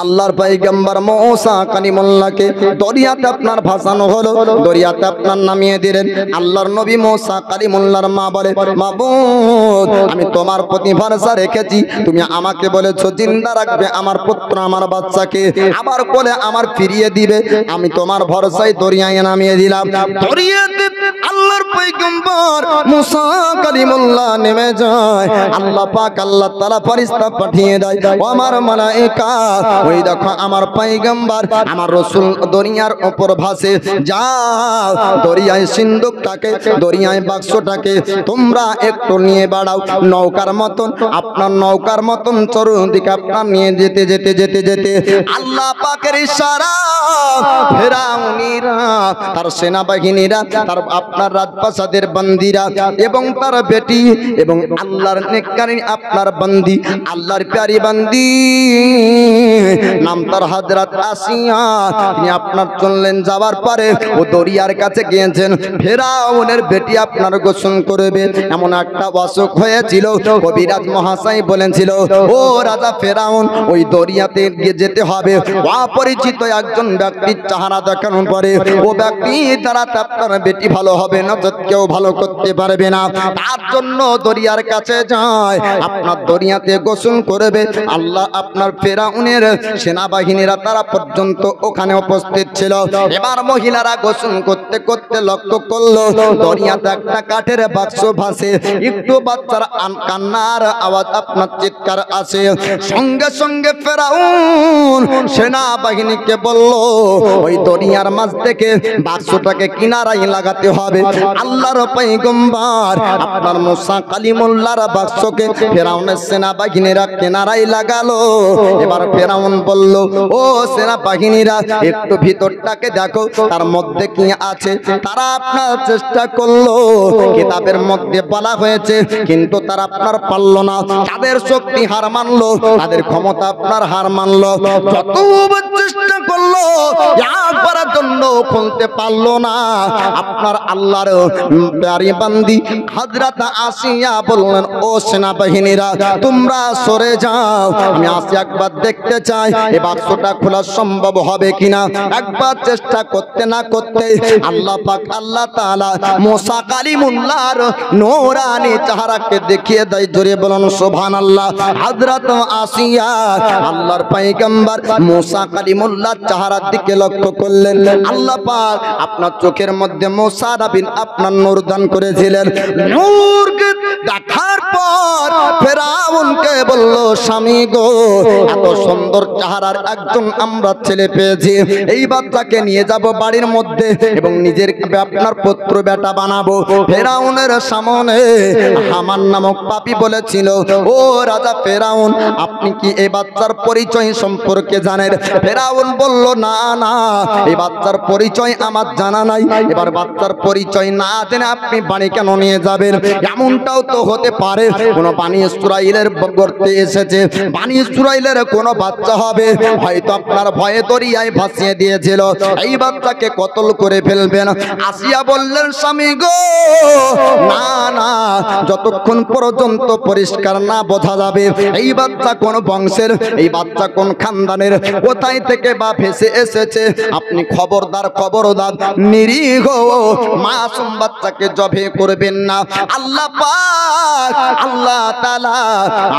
আল্লাহর পয়গম্বর মূসা কালিমুল্লাহকে দরিয়াতে আপনার ভাসানো হলো, দরিয়াতে আপনার নামিয়ে দিলেন। আল্লাহর নবী মূসা কালিমুল্লাহর মা বলে, মাবুদ আমি তোমার প্রতি ভরসা রেখেছি, তুমি আমাকে বলেছো জিন্দা রাখবে আমার পুত্র আমার বাচ্চাকে, আবার কোলে আমার ফিরিয়ে দিবে, আমি তোমার ভরসায় দরিয়ায় নামিয়ে দিলাম। দরিয়াতে আল্লাহর পয়গম্বর মূসা কালিমুল্লাহ নেমে যায়। আল্লাহ পাক আল্লাহ তাআলা ফেরেশতা পাঠিয়ে দেয়, ও আমার মালায়েকা ওই দেখো আমার পয়গম্বর আমার রাসূল দরিয়ার উপর ভাসে, যাও দরিয়ায় সিন্ধুকটাকে, দরিয়ায় বাক্সটাকে তোমরা একটু নিয়ে বাড়াও, নৌকার মতন আপনার নৌকার মতন চতুর্দিকে আপনার নিয়ে যেতে যেতে যেতে যেতে আল্লাহ পাকের ইশারা ফেরাউনিরা, তার সেনাবাহিনীরা, তার আপনার রাজপ্রাসাদের বন্দীরা এবং তার বেটি এবং আল্লাহর নেককারী আপনার বন্দী, আল্লাহর প্যারি বন্দী নাম তার হযরত আসিয়া, তিনি আপনার চললেন যাওয়ার পরে ও দরিয়ার কাছে গিয়েছেন। ফেরাউনের বেটি আপনার গোসল করবে এমন একটা অসুখ হয়েছিল। কবিরাজ মহাশয় বলেছিল, ও রাজা ফেরাউন ওই দরিয়াতে গিয়ে যেতে হবে, অপরিচিত একজন ব্যক্তির চেহারা দেখানোর পরে ও ব্যক্তি দ্বারা আপনার বেটি ভালো হবে না, কেউ ভালো করতে পারবে না, তার জন্য দরিয়ার কাছে যায়, আপনার দরিয়াতে গোসল করবে। আল্লাহ আপনার ফেরাউনের সেনাবাহিনীরা তারা পর্যন্ত ওখানে উপস্থিত ছিল। এবার মহিলারা গোসল করতে করতে লক্ষ্য করলো দরিয়াতে একটা কাঠের বাক্স ভাসে, একটু বাচ্চার কান্নার আওয়াজ আপনার চিৎকার আসে। সঙ্গে সঙ্গে ফেরাউন সেনাবাহিনীকে বলল, ওই দরিয়ার মাঝ থেকে বাক্সটাকে কিনারায় লাগাতে হবে। আল্লাহর পয়গম্বর আপনার মূসা কালিমুল্লাহর বাক্সকে ফেরাউনের সেনাবাহিনীরা কিনারায় লাগালো। এবার ফেরাউন বলল, ও সেনাবাহিনীরা একটু ভিতরটাকে দেখো তার মধ্যে কি আছে। তারা আপনার চেষ্টা করলো, কিতাবের মধ্যে বলা হয়েছে, কিন্তু তারা আপনার পারল না, তাদের শক্তি হার মানলো, তাদের ক্ষমতা আপনার হার মানলো, যত চেষ্টা করলো একবারের জন্য খুলতে পারলো না। আপনার আল্লাহর প্যারি বান্দি হযরত আসিয়া বললেন, ও সেনাবাহিনীরা তোমরা সরে যাও, আমি আসি একবার দেখতে চাই এই বাক্সটা খোলা সম্ভব হবে কিনা। একবার চেষ্টা করতে না করতে আল্লাহ পাক আল্লাহ তাআলা মূসা কালিমুল্লাহর নূরানি চেহারাকে দেখিয়ে দেয়। জোরে বলুন সুবহানাল্লাহ। হযরত আসিয়া আল্লাহর পয়গম্বর মূসা কালিমুল্লাহর চেহারার দিকে লক্ষ্য করলেন। আল্লাহ পাক আপনার চোখের মধ্যে মূসা নবীর আপনার নূর দান করেছিলেন। নূরকে দেখার পর ফেরাউনকে বলল, স্বামী গো এত সুন্দর চেহারার একজন আমরা ছেলে পেয়েছি, এই বাচ্চাকে নিয়ে যাব বাড়ির মধ্যে এবং নিজের আপনার পুত্র বেটা বানাবো। ফেরাউনের সামনে হামান নামক পাপী বলেছিল, ও রাজা ফেরাউন আপনি কি এই বাচ্চার পরিচয় সম্পর্কে জানেন? ফেরাউন বলল, না না এই বাচ্চার পরিচয় আমার জানা নাই। এবার বাচ্চার পরিচয় না জেনে আপনি বাড়ি কেন নিয়ে যাবেন? এমনটাও তো হতে পারে কোন বানি ইসরাইলের গর্তে এসেছে, বানি ইসরাইলের কোন বাচ্চা হবে, হয়তো আপনার ভয়ে দরিয়ায় ভাসিয়ে দিয়েছিল, এই বাচ্চাকে কতল করে ফেলবেন। আসিয়া বললেন, স্বামী গো না না, যতক্ষণ পর্যন্ত পরিষ্কার না বোঝা যাবে এই বাচ্চা কোন বংশের, এই বাচ্চা কোন খানদানের, কোথায় থেকে বা ভেসে এসেছে, আপনি খবরদার খবরদার নিরীহ মাসুম বাচ্চাকে জবে করবেন না। আল্লাহ পাক আল্লাহ তাআলা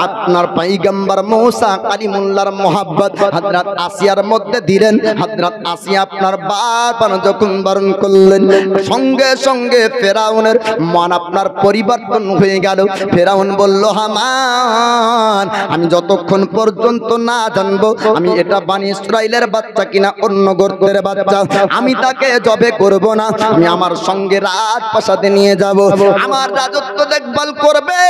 আপনার পয়গম্বর মূসা কালিমুল্লাহর মোহাব্বত হযরত আসিয়ার মধ্যে দিলেন। হযরত আসিয়া আপনার বারবার যখন বারণ করলেন, সঙ্গে সঙ্গে ফেরাউনের মন আপনার পরিবর্তন হয়ে গেল। ফেরাউন বলল, হামান, আমি যতক্ষণ পর্যন্ত না জানবো আমি এটা বনি ইসরাইলের বাচ্চা কিনা অন্য গোত্রের বাচ্চা, আমি তাকে জবে করব না। আমি আমার সঙ্গে রাজপ্রাসাদে নিয়ে যাব, আমার রাজত্ব দেখভাল করবে।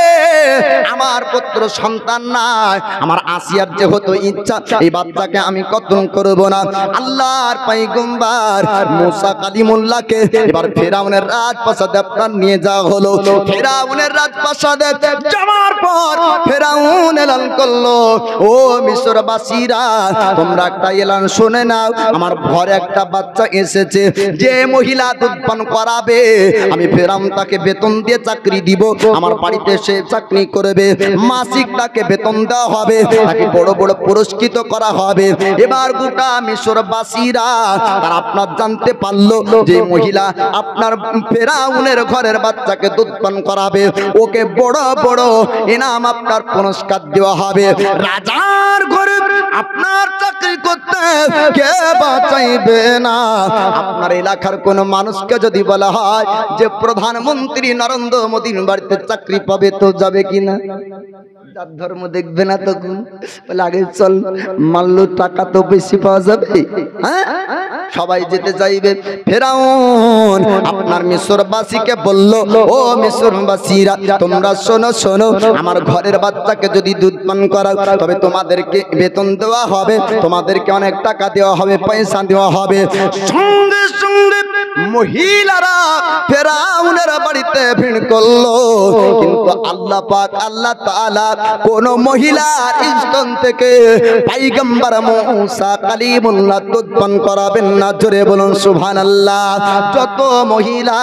আমার পুত্র সন্তান নাই, আমার আসিয়ার যেহেতু ইচ্ছা এই বাচ্চাকে আমি কতল করব না। আল্লাহর পয়গম্বর মুসা কালিমুল্লাহকে এবার ফেরাউনের রাজপ্রাসাদে আপনার নিয়ে যাওয়া হলো। ফেরাউনের রাজপ্রাসাদে যাওয়ার পর ফেরাউন এলান করলো, ও মিশরবাসীরা, তোমরা একটা এলান শুনে নাও, আমার ঘরে একটা বাচ্চা এসেছে, যে মহিলা দুধ পান করাবে আমি ফেরাউন তাকে বেতন দিয়ে চাকরি দিব, আমার বাড়িতে সে চাকরি করবে, মাসিক তাকে বেতন দেওয়া হবে, তাকে বড় বড় পুরস্কৃত করা হবে। এবার গোটা মিশরবাসীরা তারা আপনার জানতে পারলো যে মহিলা আপনার ফেরাউনের ঘরের বাচ্চাকে দুধ পান করাবে, ওকে বড় বড় ইনাম আপনার পুরস্কার দেওয়া হবে। রাজার ঘরে আপনার চাকরি করতে কে বাঁচাইবে না? আপনার এলাকার কোন মানুষকে যদি বলা হয় যে প্রধানমন্ত্রী নরেন্দ্র মোদীর বাড়িতে চাকরি পাবে, তো যাবে কিনা? যার ধর্ম দেখবে না তখন বলে আগে চল, মারলো টাকা তো বেশি পাওয়া যাবে, হ্যাঁ, সবাই যেতে চাইবে। ফেরাউন আপনার মিশরবাসীকে বলল, ও মিশরবাসীরা, তোমরা শোনো শোনো, আমার ঘরের বাচ্চাকে যদি দুধ পান করাও তবে তোমাদেরকে বেতন দেওয়া হবে, তোমাদেরকে অনেক টাকা দেওয়া হবে, পয়সা দেওয়া হবে। সঙ্গে সঙ্গে মহিলারা ফেরাউনের বাড়িতে ভিড় করলো, কিন্তু আল্লাহ পাক আল্লাহ তাআলা কোন মহিলার স্তন থেকে পয়গম্বর মুসা কালিমুল্লাহ দুধ পান করাবেন না। জোরে বলুন সুবহানাল্লাহ। যত মহিলা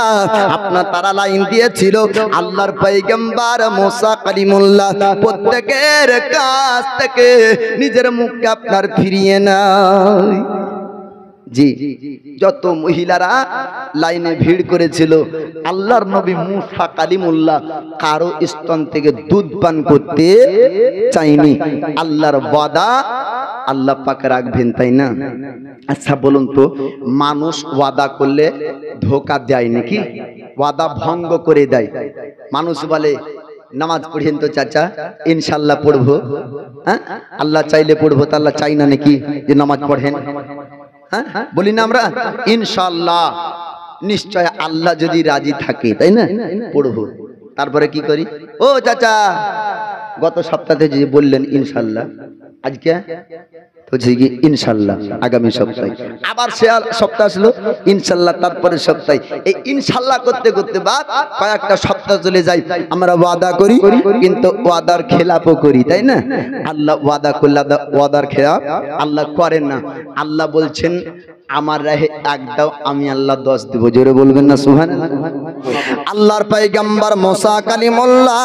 আপনার তারা লাইন দিয়েছিল আল্লাহর পয়গম্বর মুসা কালিমুল্লাহ প্রত্যেকের কাছ থেকে নিজের মুখকে আপনার ফিরিয়ে নেয়। জি, যত মহিলারা লাইনে ভিড় করেছিল আল্লাহর নবী মুসা কালিমুল্লাহ কারো স্তন থেকে দুধ পান করতে চাইনি। আল্লাহর ওয়াদা আল্লাহ পাক রাখবেন, তাই না? আচ্ছা বলুন তো, মানুষ ওয়াদা করলে ধোঁকা দেয় নাকি? ওয়াদা ভঙ্গ করে দেয়। মানুষ বলে নামাজ পড়েন তো চাচা, ইনশাল্লাহ পড়বো, হ্যাঁ, আল্লাহ চাইলে পড়বো, তা আল্লাহ চাই না নাকি যে নামাজ পড়েন? হ্যাঁ, বলি না আমরা ইনশাআল্লাহ, নিশ্চয় আল্লাহ যদি রাজি থাকে, তাই না, পড়বো। তারপরে কি করি? ও চাচা, গত সপ্তাহে যে বললেন ইনশাআল্লাহ, আজকে বলছি কি ইনশাআল্লাহ আগামী সপ্তাহে, আবার সে সপ্তাহ আসলো ইনশাআল্লাহ, তারপরে সপ্তাহে, এই ইনশাআল্লাহ করতে করতে বা কয়েকটা সপ্তাহ চলে যায়। আমরা ওয়াদা করি কিন্তু ওয়াদার খেলাপও করি, তাই না? আল্লাহ ওয়াদা করলে ওয়াদার খেলাপ আল্লাহ করেন না। আল্লাহ বলছেন আমার রাহে এক দাও, আমি আল্লাহ 10 দেব। জোরে বলবেন না সুবহানাল্লাহ। আল্লাহর পয়গম্বর মুসা কালিমুল্লাহ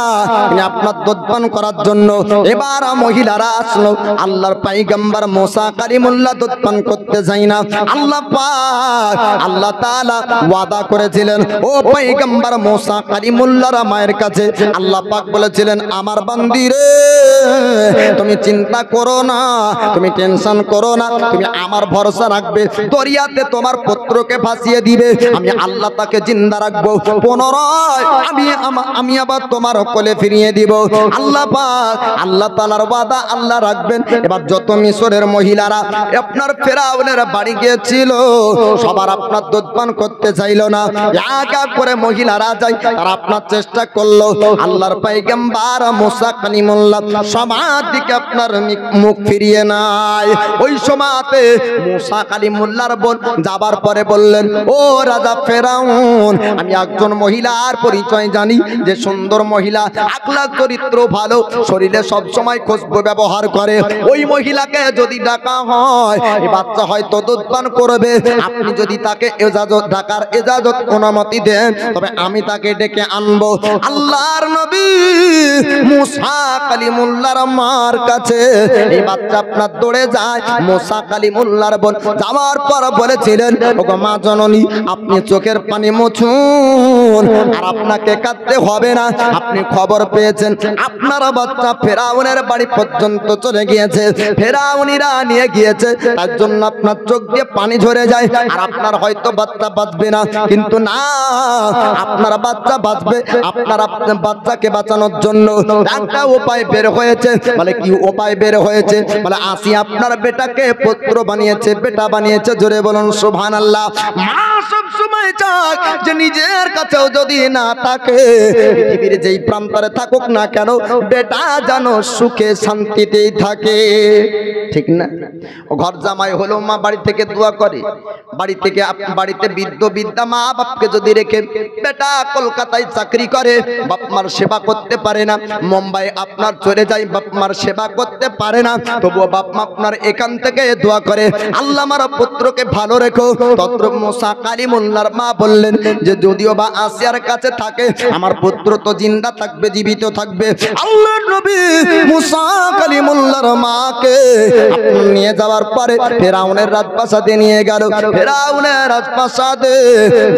আপনার দুধ পান করার জন্য এবার মহিলারা আসলো। আল্লাহর পয়গম্বর মুসা কালিমুল্লাহ দুধ পান করতে যায় না। আল্লাহ পাক আল্লাহ তাআলা ওয়াদা করেছিলেন, ও পয়গম্বর মুসা কালিমুল্লাহর মায়ের কাছে আল্লাহ পাক বলেছিলেন, আমার বান্দি রে, তুমি চিন্তা করো না, তুমি টেনশন করো না, তুমি আমার ভরসা রাখবে, দরিয়াতে তোমার পুত্রকে ভাসিয়ে দিবে, আমি আল্লাহ তাকে জিন্দা রাখবো, পুনরায় আমি আবার তোমার কোলে ফিরিয়ে দিব। আল্লাহ পাক আল্লাহ তাআলার ওয়াদা আল্লাহ রাখবেন। এবার যত মিশরের মহিলারা আপনার ফেরাউনের বাড়ি গিয়েছিল সবার আপনার দুধ পান করতে চাইল না, এক এক করে মহিলারা যায়, তারা আপনার চেষ্টা করলো। আল্লাহর পয়গম্বর মুসা কালিমুল্লাহ সবার দিকে আপনার মুখ ফিরিয়ে নাই। ওই সময়তে মুসা কালিমুল্লাহর বোন যাবার পরে বললেন, ও রাজা ফেরাউন, আমি একজন মহিলার পরিচয় জানি, যে সুন্দর মহিলা, আখলাক চরিত্র ভালো, শরীরে সব সময় খুশবু ব্যবহার করে, ওই মহিলাকে যদি ডাকা হয় এই বাচ্চা হয়তো দুধ পান করবে। আপনি যদি তাকে ইজাজত ডাকার ইজাজত অনুমতি দেন তবে আমি তাকে ডেকে আনবো। আল্লাহর নবী মুসা কালিমুল্লাহর মার কাছে এই বাচ্চা আপনার দৌড়ে যায়। মুসা কালিমুল্লাহর বোন যাওয়ার পর বলেছিলেন, ওগো মা জননী, আপনি চোখের পানি মুছুন, আর আপনাকে কাঁদতে হবে না। আপনি খবর পেয়েছেন আপনার বাচ্চা ফেরাউনের বাড়ি পর্যন্ত চলে গিয়েছে, ফেরাউনিরা নিয়ে গিয়েছে, তার জন্য আপনার চোখ দিয়ে পানি ঝরে যায়, আর আপনার হয়তো বাচ্চা বাঁচবে না। কিন্তু না, আপনার বাচ্চা বাঁচবে। আপনার বাচ্চাকে বাঁচানোর জন্য একটা উপায় বের হয়েছে। বলে কি উপায় বের হয়েছে? বলে আসি আপনার বেটাকে পুত্র বানিয়েছে, বেটা বানিয়েছে। জোরে বলুন সুবহানাল্লাহ। মা সব সময় চায় যে নিজের কাছেও যদি না থাকে, পৃথিবীর যেই প্রান্তরে থাকুক না কেন, বেটা যেন সুখে শান্তিতেই থাকে, ঠিক না? ও ঘর জামাই হলো, মা বাড়ি থেকে দোয়া করে, বাড়িতে বিদ্যা মা বাপকে যদি রেখে বেটা কলকাতায় চাকরি করে, বাপ মার সেবা করতে পারে না, মুম্বাই আপনার চলে যায়, বাপ মার সেবা করতে পারে না, তবুও বাপ মা আপনার এখান থেকে দোয়া করে, আল্লাহ আমার পুত্রকে ভালো রেখো। তত্র মুসা কালিমুল্লাহর মা বললেন যে যদিও বা আসিয়ার কাছে থাকে, আমার পুত্র তো জিন্দা থাকবে, জীবিত থাকবে। আল্লাহর নবী মুসা কালিমুল্লাহর মাকে নিয়ে যাওয়ার পরে ফেরাউনের রাজপ্রাসাদে নিয়ে গেল। ফেরাউনের রাজপ্রাসাদে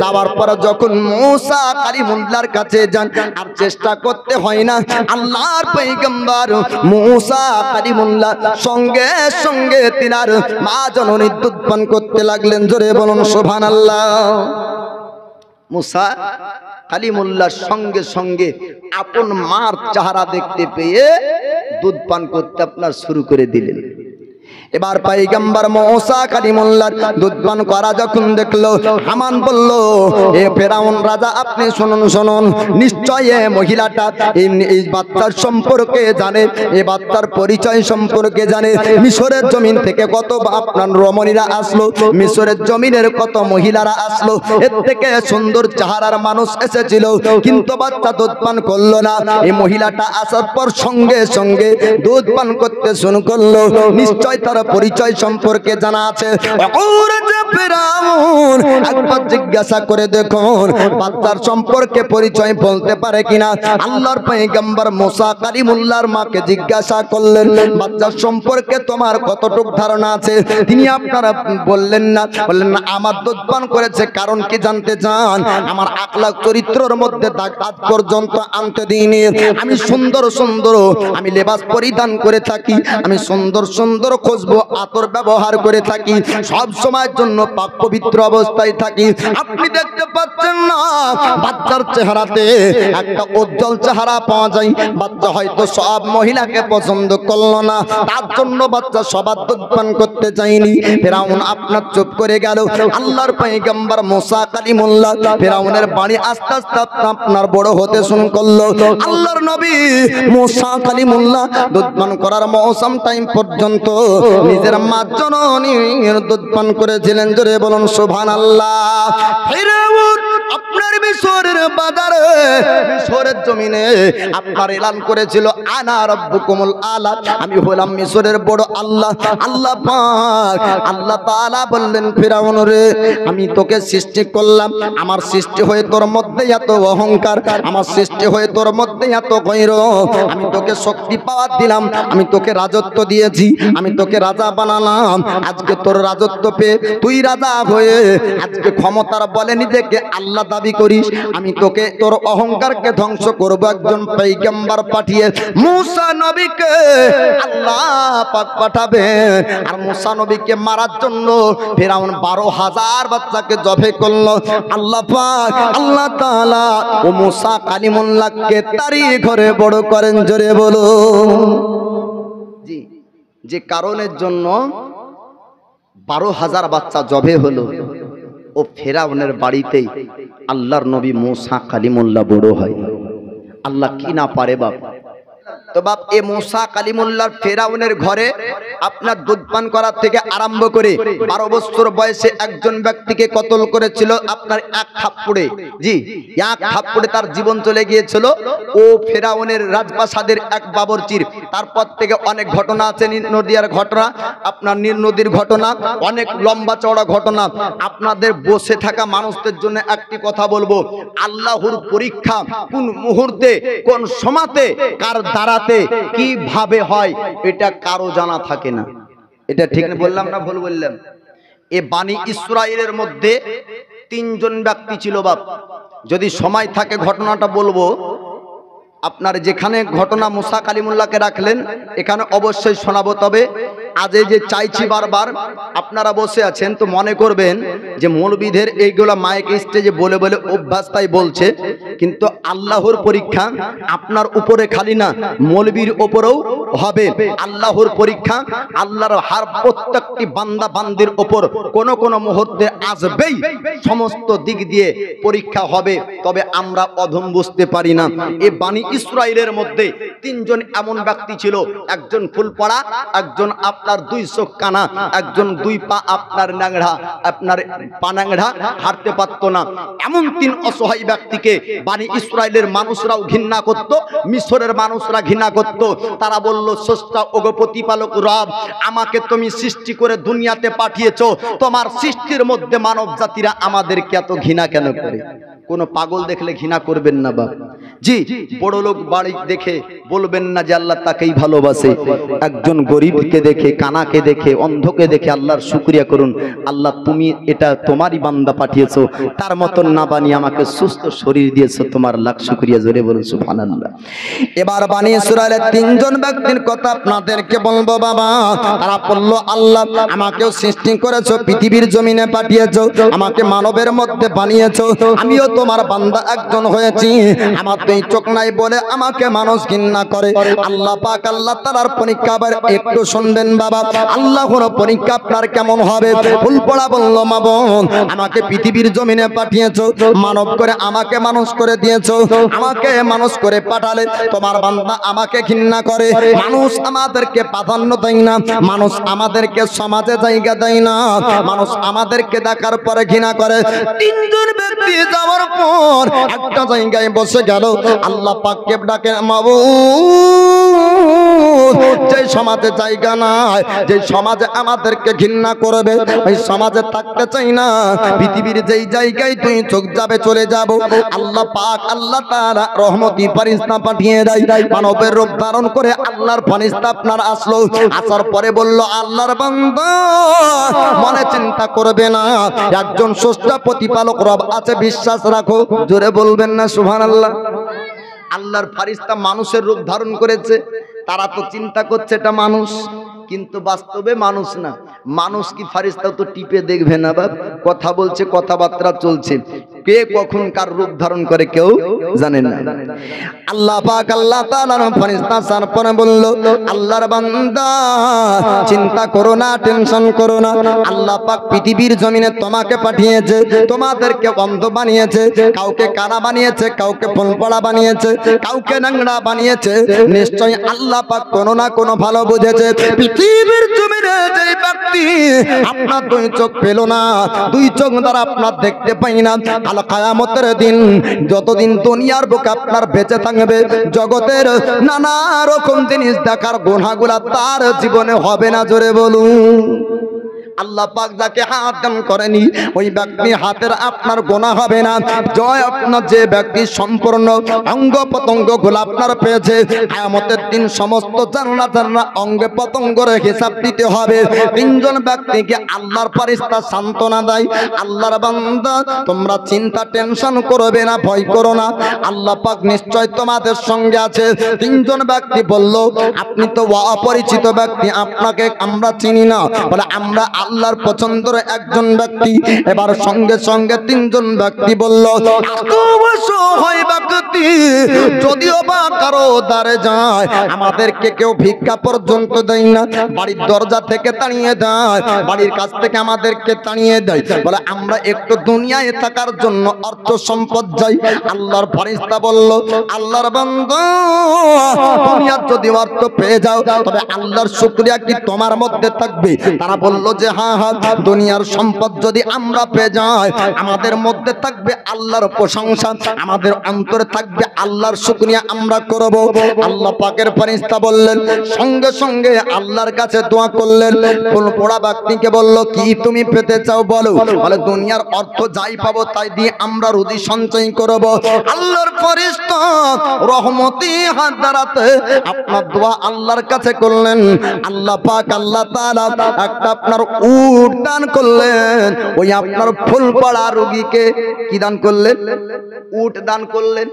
যাওয়ার পর যখন মুসা কালিমুল্লাহর কাছে যান, আর চেষ্টা করতে হয় না, আল্লাহর পয়গম্বর মুসা কালিমুল্লাহ সঙ্গে সঙ্গে তিনার মা জননী দুধ পান করতে লাগলেন। জোরে বলুন সুবহানাল্লাহ। মুসা কালিমুল্লাহর সঙ্গে সঙ্গে আপন মার চেহারা দেখতে পেয়ে দুধ পান করতে আপনার শুরু করে দিলেন। এবার পয়গম্বর মুসা কালিমুল্লাহর দুধ পান করা যখন দেখলো, হামান বলল, এ ফেরাউন রাজা, আপনি শুনুন শুনুন, নিশ্চয় এই মহিলাটা এই বাচ্চার সম্পর্কে জানে, এই বাচ্চার পরিচয় সম্পর্কে জানে। মিশরের জমিন থেকে কত আপনার রমণীরা আসলো, মিশরের জমিনের কত মহিলারা আসলো, এর থেকে সুন্দর চেহারার মানুষ এসেছিল, কিন্তু বাচ্চা দুধ পান করলো না। এই মহিলাটা আসার পর সঙ্গে সঙ্গে দুধ পান করতে শুরু করলো। নিশ্চয় তার পরিচয় সম্পর্কে জানা আছে। একবার জিজ্ঞাসা করে দেখুন বাচ্চার সম্পর্কে পরিচয় বলতে পারে কিনা। আল্লাহর পয়গম্বর মুসা কালিমুল্লাহর মাকে জিজ্ঞাসা করলেন, বাচ্চার সম্পর্কে তোমার কতটুকু ধারণা আছে? তিনি আপনারা বললেন না, বললেন না, আমার দুধ পান করেছে, কারণ কি জানতে চান? আমার আখলাক চরিত্রের মধ্যে দাগ আজ পর্যন্ত আনতে দিইনি। আমি সুন্দর সুন্দর আমি লেবাস পরিধান করে থাকি, আমি সুন্দর সুন্দর খুশবু আতর ব্যবহার করে থাকি, সব সময়ের জন্য পাক পবিত্র অবস্থায় থাকি। আপনি দেখতে পাচ্ছেন না বাচ্চার চেহারাতে একটা উজ্জ্বল চেহারা পাওয়া যায়। বাচ্চা হয়তো সব মহিলাকে পছন্দ করলো না, তার জন্য বাচ্চা সবার দুধ পান করতে চায়নি। ফেরাউন আপনার চুপ করে গেল। আল্লাহর পয়গম্বর মুসা কালিমুল্লাহ ফেরাউনের বাড়ি আস্তে আস্তে আপনার বড় হতে শুরু করলো। আল্লাহর নবী মুসা কালিমুল্লাহ দুধ পান করার মৌসুম টাইম পর্যন্ত নিজের মা জননীর দুধ পান করেছিলেন। জোরে বলুন সুবহানাল্লাহ। ফেরাউন আপনার মিশরের বাজারে, মিশরের জমিনে আপনার এলান করেছিল, আনা রাব্বুকুমুল আলা, আমি হলাম মিশরের বড় আল্লাহ। আল্লাহ পাক আল্লাহ তাআলা বললেন, ফেরাউন রে, আমি তোকে সৃষ্টি করলাম, আমার সৃষ্টি হয়ে তোর মধ্যে এত অহংকার, আমার সৃষ্টি হয়ে তোর মধ্যে এত গৌরব, আমি তোকে শক্তি পাওয়ার দিলাম, আমি তোকে রাজত্ব দিয়েছি, আমি তোকে রাজা বানালাম। আজকে তোর রাজত্ব পেয়ে তুই রাজা হয়ে আজকে ক্ষমতার বলে নিজেকে আল্লাহ দাবি করিস। আমি তোকে তোর অহংকারকে ধ্বংস করব একজন পয়গম্বর পাঠিয়ে। মুসা নবীকে আল্লাহ পাক পাঠাবে, আর মুসা নবীকে মারার জন্য ফেরাউন 12,000 বাচ্চাকে জবে করলো। আল্লাহ পাক আল্লাহ তাআলা ও মুসা কালিমুল্লাহকে তারই ঘরে বড় করেন। জোরে বলো জি। যে কারণের জন্য 12,000 বাচ্চা জবে হলো, ও ফেরাউনের বাড়িতেই আল্লাহর নবী মুসা কালিমুল্লাহ বড় হয়। আল্লাহ কি না পারে বাপ। তো বাপ, এ মুসা কালিমুল্লাহর ফেরাউনের ঘরে আপনার দুধ পান করার থেকে আরম্ভ করে 12 বছর বয়সে একজন ব্যক্তিকে কতল করেছিল আপনার এক থাপ্পড়ে। জি, এক থাপ্পড়ে তার জীবন চলে গিয়েছিল। ও ফেরাউনের রাজপ্রাসাদের এক বাবরচির। তারপর থেকে অনেক ঘটনা আছে, নীল নদীর ঘটনা, আপনার নীল নদীর ঘটনা, অনেক লম্বা চওড়া ঘটনা। আপনাদের বসে থাকা মানুষদের জন্য একটি কথা বলবো, আল্লাহর পরীক্ষা কোন মুহূর্তে কোন সময়তে কার দ্বারাতে কিভাবে হয় এটা কারো জানা থাকে না। এটা ঠিক বললাম না ভুল বললাম? এ বানি ইসরাইলের মধ্যে তিনজন ব্যক্তি ছিল বাপ। যদি সময় থাকে ঘটনাটা বলবো। আপনার যেখানে ঘটনা মুসা কালিমুল্লাহকে রাখলেন এখানে অবশ্যই শোনাবো, তবে আজ এই যে চাইছি বারবার আপনারা বসে আছেন তো মনে করবেন যে মৌলবীদের এইগুলা মাইক স্টেজে বলে বলে অভ্যাস তাই বলছে, কিন্তু আল্লাহর পরীক্ষা আপনার উপরে খালি না মৌলবীর উপরেও হবে। আল্লাহর পরীক্ষা আল্লাহর হার প্রত্যেকটি বান্দা বান্দির উপর কোন কোন মুহূর্তে আসবেই, সমস্ত দিক দিয়ে পরীক্ষা হবে, তবে আমরা অধম বুঝতে পারি না। এই বানি ইসরাইলের মধ্যে তিনজন এমন ব্যক্তি ছিল, একজন ফুলপড়া, একজন আপনার দুই চোখ কানা, একজন দুই পা আপনার ন্যাংড়া, আপনার পা ন্যাংড়া, হাঁটতে পারতো না। এমন তিন অসহায় ব্যক্তিকে বানি ইসরাইলের মানুষরাও ঘৃণা করত, মিশরের মানুষরা ঘৃণা করত। তারা বলল, স্রষ্টা ওগো প্রতিপালক রব, আমাকে তুমি সৃষ্টি করে দুনিয়াতে পাঠিয়েছো, তোমার সৃষ্টির মধ্যে মানব জাতিরা আমাদেরকে এত ঘৃণা কেন করে? কোন পাগল দেখলে ঘৃণা করবেন না বাপ। জি, বড় লোক বাড়ি দেখে বলবেন না যে আল্লাহ তাকেই ভালোবাসে। একজন গরিবকে দেখে, কানাকে দেখে, অন্ধকে দেখে আল্লাহর শুকরিয়া করুন, আল্লাহ তুমি এটা তোমারই বান্দা পাঠিয়েছো, তার মতন না বানিয়ে আমাকে সুস্থ শরীর দিয়েছো, তোমার লাখ শুকরিয়া। জোরে বলুন সুবহানাল্লাহ। এবার বানি ইসরাইলের তিনজন ব্যক্তির কথা আপনাদেরকে বলবো বাবা। তারা বলল, আল্লাহ আমাকেও সৃষ্টি করেছো, পৃথিবীর জমিনে পাঠিয়েছো, আমাকে মানবের মধ্যে বানিয়েছো, আমিও তোমার বান্দা একজন হয়েছি, আমার দুই চোখ নাই বলে আমাকে মানুষ ঘৃণা করে। আল্লাহ পাক আল্লাহ তাআলার পরীক্ষা আবার একটু শুনবেন বাবা। আল্লাহর পরীক্ষা আপনার কেমন হবে? ফুলপড়া বলল, মা বোন আমাকে পৃথিবীর জমিনে পাঠিয়েছো, মানব করে আমাকে মানুষ করে দিয়েছো, আমাকে মানুষ করে পাঠালে তোমার বান্দা আমাকে ঘৃণা করে, মানুষ আমাদেরকে প্রাধান্য দেয় না, মানুষ আমাদেরকে সমাজে জায়গা দেয় না, মানুষ আমাদেরকে দেখার পরে ঘৃণা করে। তিনজন ব্যক্তি যাওয়ার পর একটা জায়গায় বসে গেল। আল্লাহ পাককে ডাকে, মাবুদ যে সমাজে জায়গা নাই, যে সমাজে আমাদেরকে ঘৃণা করবে, ওই সমাজে থাকতে চাই না, পৃথিবীর যেই জায়গায় তুই চোখ যাবে চলে যাব। আল্লাহ পাক আল্লাহ তাআলা রহমতি ফেরেশতা পাঠিয়ে দেয়, মানবের রূপ ধারণ করে আল্লাহর ফেরেশতা আপনার আসলো। আসার পরে বলল, আল্লাহর বান্দা মনে চিন্তা করবে না, একজন স্রষ্টা প্রতিপালক রব আছে, বিশ্বাস রাখো। জোরে বলবেন না সুবহানাল্লাহ। আল্লাহর ফেরেশতা মানুষের রূপ ধারণ করেছে, তারা তো চিন্তা করছে এটা মানুষ, কিন্তু বাস্তবে মানুষ না। মানুষ কি ফেরেশতা তো টিপে দেখবে না বাপ, কথা বলছে, কথাবার্তা চলছে, কে কখন কার রূপ ধারণ করে কেউ জানেন না। আল্লাহ পাক আল্লাহ তাআলার ফেরেশতা সারপরে বলল, আল্লাহর বান্দা চিন্তা করো না, টেনশন করো না, আল্লাহ পাক পৃথিবীর জমিনে তোমাকে পাঠিয়েছে, তোমাদেরকে অন্ধ বানিয়েছে, কাউকে কানা বানিয়েছে, কাউকে ফুলপড়া বানিয়েছে, কাউকে ন্যাংড়া বানিয়েছে। নিশ্চয়ই আল্লাহ পাক কোনো না কোনো ভালো বুঝেছে। পৃথিবীর জমিনে যে ব্যক্তি আপনার দুই চোখ পেল না, দুই চোখ দ্বারা আপনার দেখতে পাই না, কাল কিয়ামতের দিন যতদিন দুনিয়ার বুকে আপনার বেঁচে থাকবে, জগতের নানা রকম জিনিস দেখার গুনাহগুলা তার জীবনে হবে না। জোরে বলুন। আল্লাহ পাক যাকে হাত দান করেনি ওই ব্যক্তি হাতের আপনার গোনা হবে না। জয় আপনার যে ব্যক্তি সম্পূর্ণ অঙ্গ প্রত্যঙ্গ গুলো আপনার পেয়েছে, কিয়ামতের দিন সমস্ত জান্না জান্না অঙ্গ প্রত্যঙ্গের হিসাব দিতে হবে। তিনজন ব্যক্তিকে আল্লাহর ফেরেশতা সান্ত্বনা দেয়, আল্লাহর বান্দা তোমরা চিন্তা টেনশন করবে না, ভয় করো না, আল্লাহ পাক নিশ্চয় তোমাদের সঙ্গে আছে। তিনজন ব্যক্তি বলল, আপনি তো অপরিচিত ব্যক্তি, আপনাকে আমরা চিনি না। বলে, আমরা আল্লাহর পছন্দের একজন ব্যক্তি। এবার সঙ্গে সঙ্গে তিনজন ব্যক্তি বলল, অসহায় ব্যক্তি যদিও বা কারো দ্বারে যায়, আমাদেরকে কেউ ভিক্ষা পর্যন্ত দেয় না, বাড়ির দরজা থেকে তাড়িয়ে দেয়, বাড়ির কাছ থেকে আমাদেরকে তাড়িয়ে দেয়। বলে, আমরা একটু দুনিয়ায় থাকার জন্য অর্থ সম্পদ চাই। আল্লাহর ফেরেশতা বলল, আল্লাহর বান্দা দুনিয়ার যদি অর্থ পেয়ে যাও, তবে আল্লাহর শুকরিয়া কি তোমার মধ্যে থাকবে? তারা বলল যে হ্যাঁ হ্যাঁ, দুনিয়ার সম্পদ যদি আমরা পেয়ে যাই, আমাদের মধ্যে থাকবে আল্লাহর প্রশংসা, আমাদের অন্তরে থাকবে থাকবে, আল্লাহর শুকরিয়া আমরা করব। আল্লাহ পাকের ফেরেশতা বললেন, সঙ্গে সঙ্গে আল্লাহর কাছে দোয়া করলেন। ফুল পড়া ব্যক্তিকে বলল, কি তুমি পেতে চাও বলো। বলে, দুনিয়ার অর্থ যাই পাবো তাই দিয়ে আমরা রুজি সঞ্চয় করব। আল্লাহর ফেরেশতা রহমতি হাত দ্বারাতে আপনার দোয়া আল্লাহর কাছে করলেন। আল্লাহ পাক আল্লাহ তাআলা একটা আপনার উট দান করলেন। ওই আপনার ফুল পড়া রোগীকে কি দান করলেন? উট দান করলেন।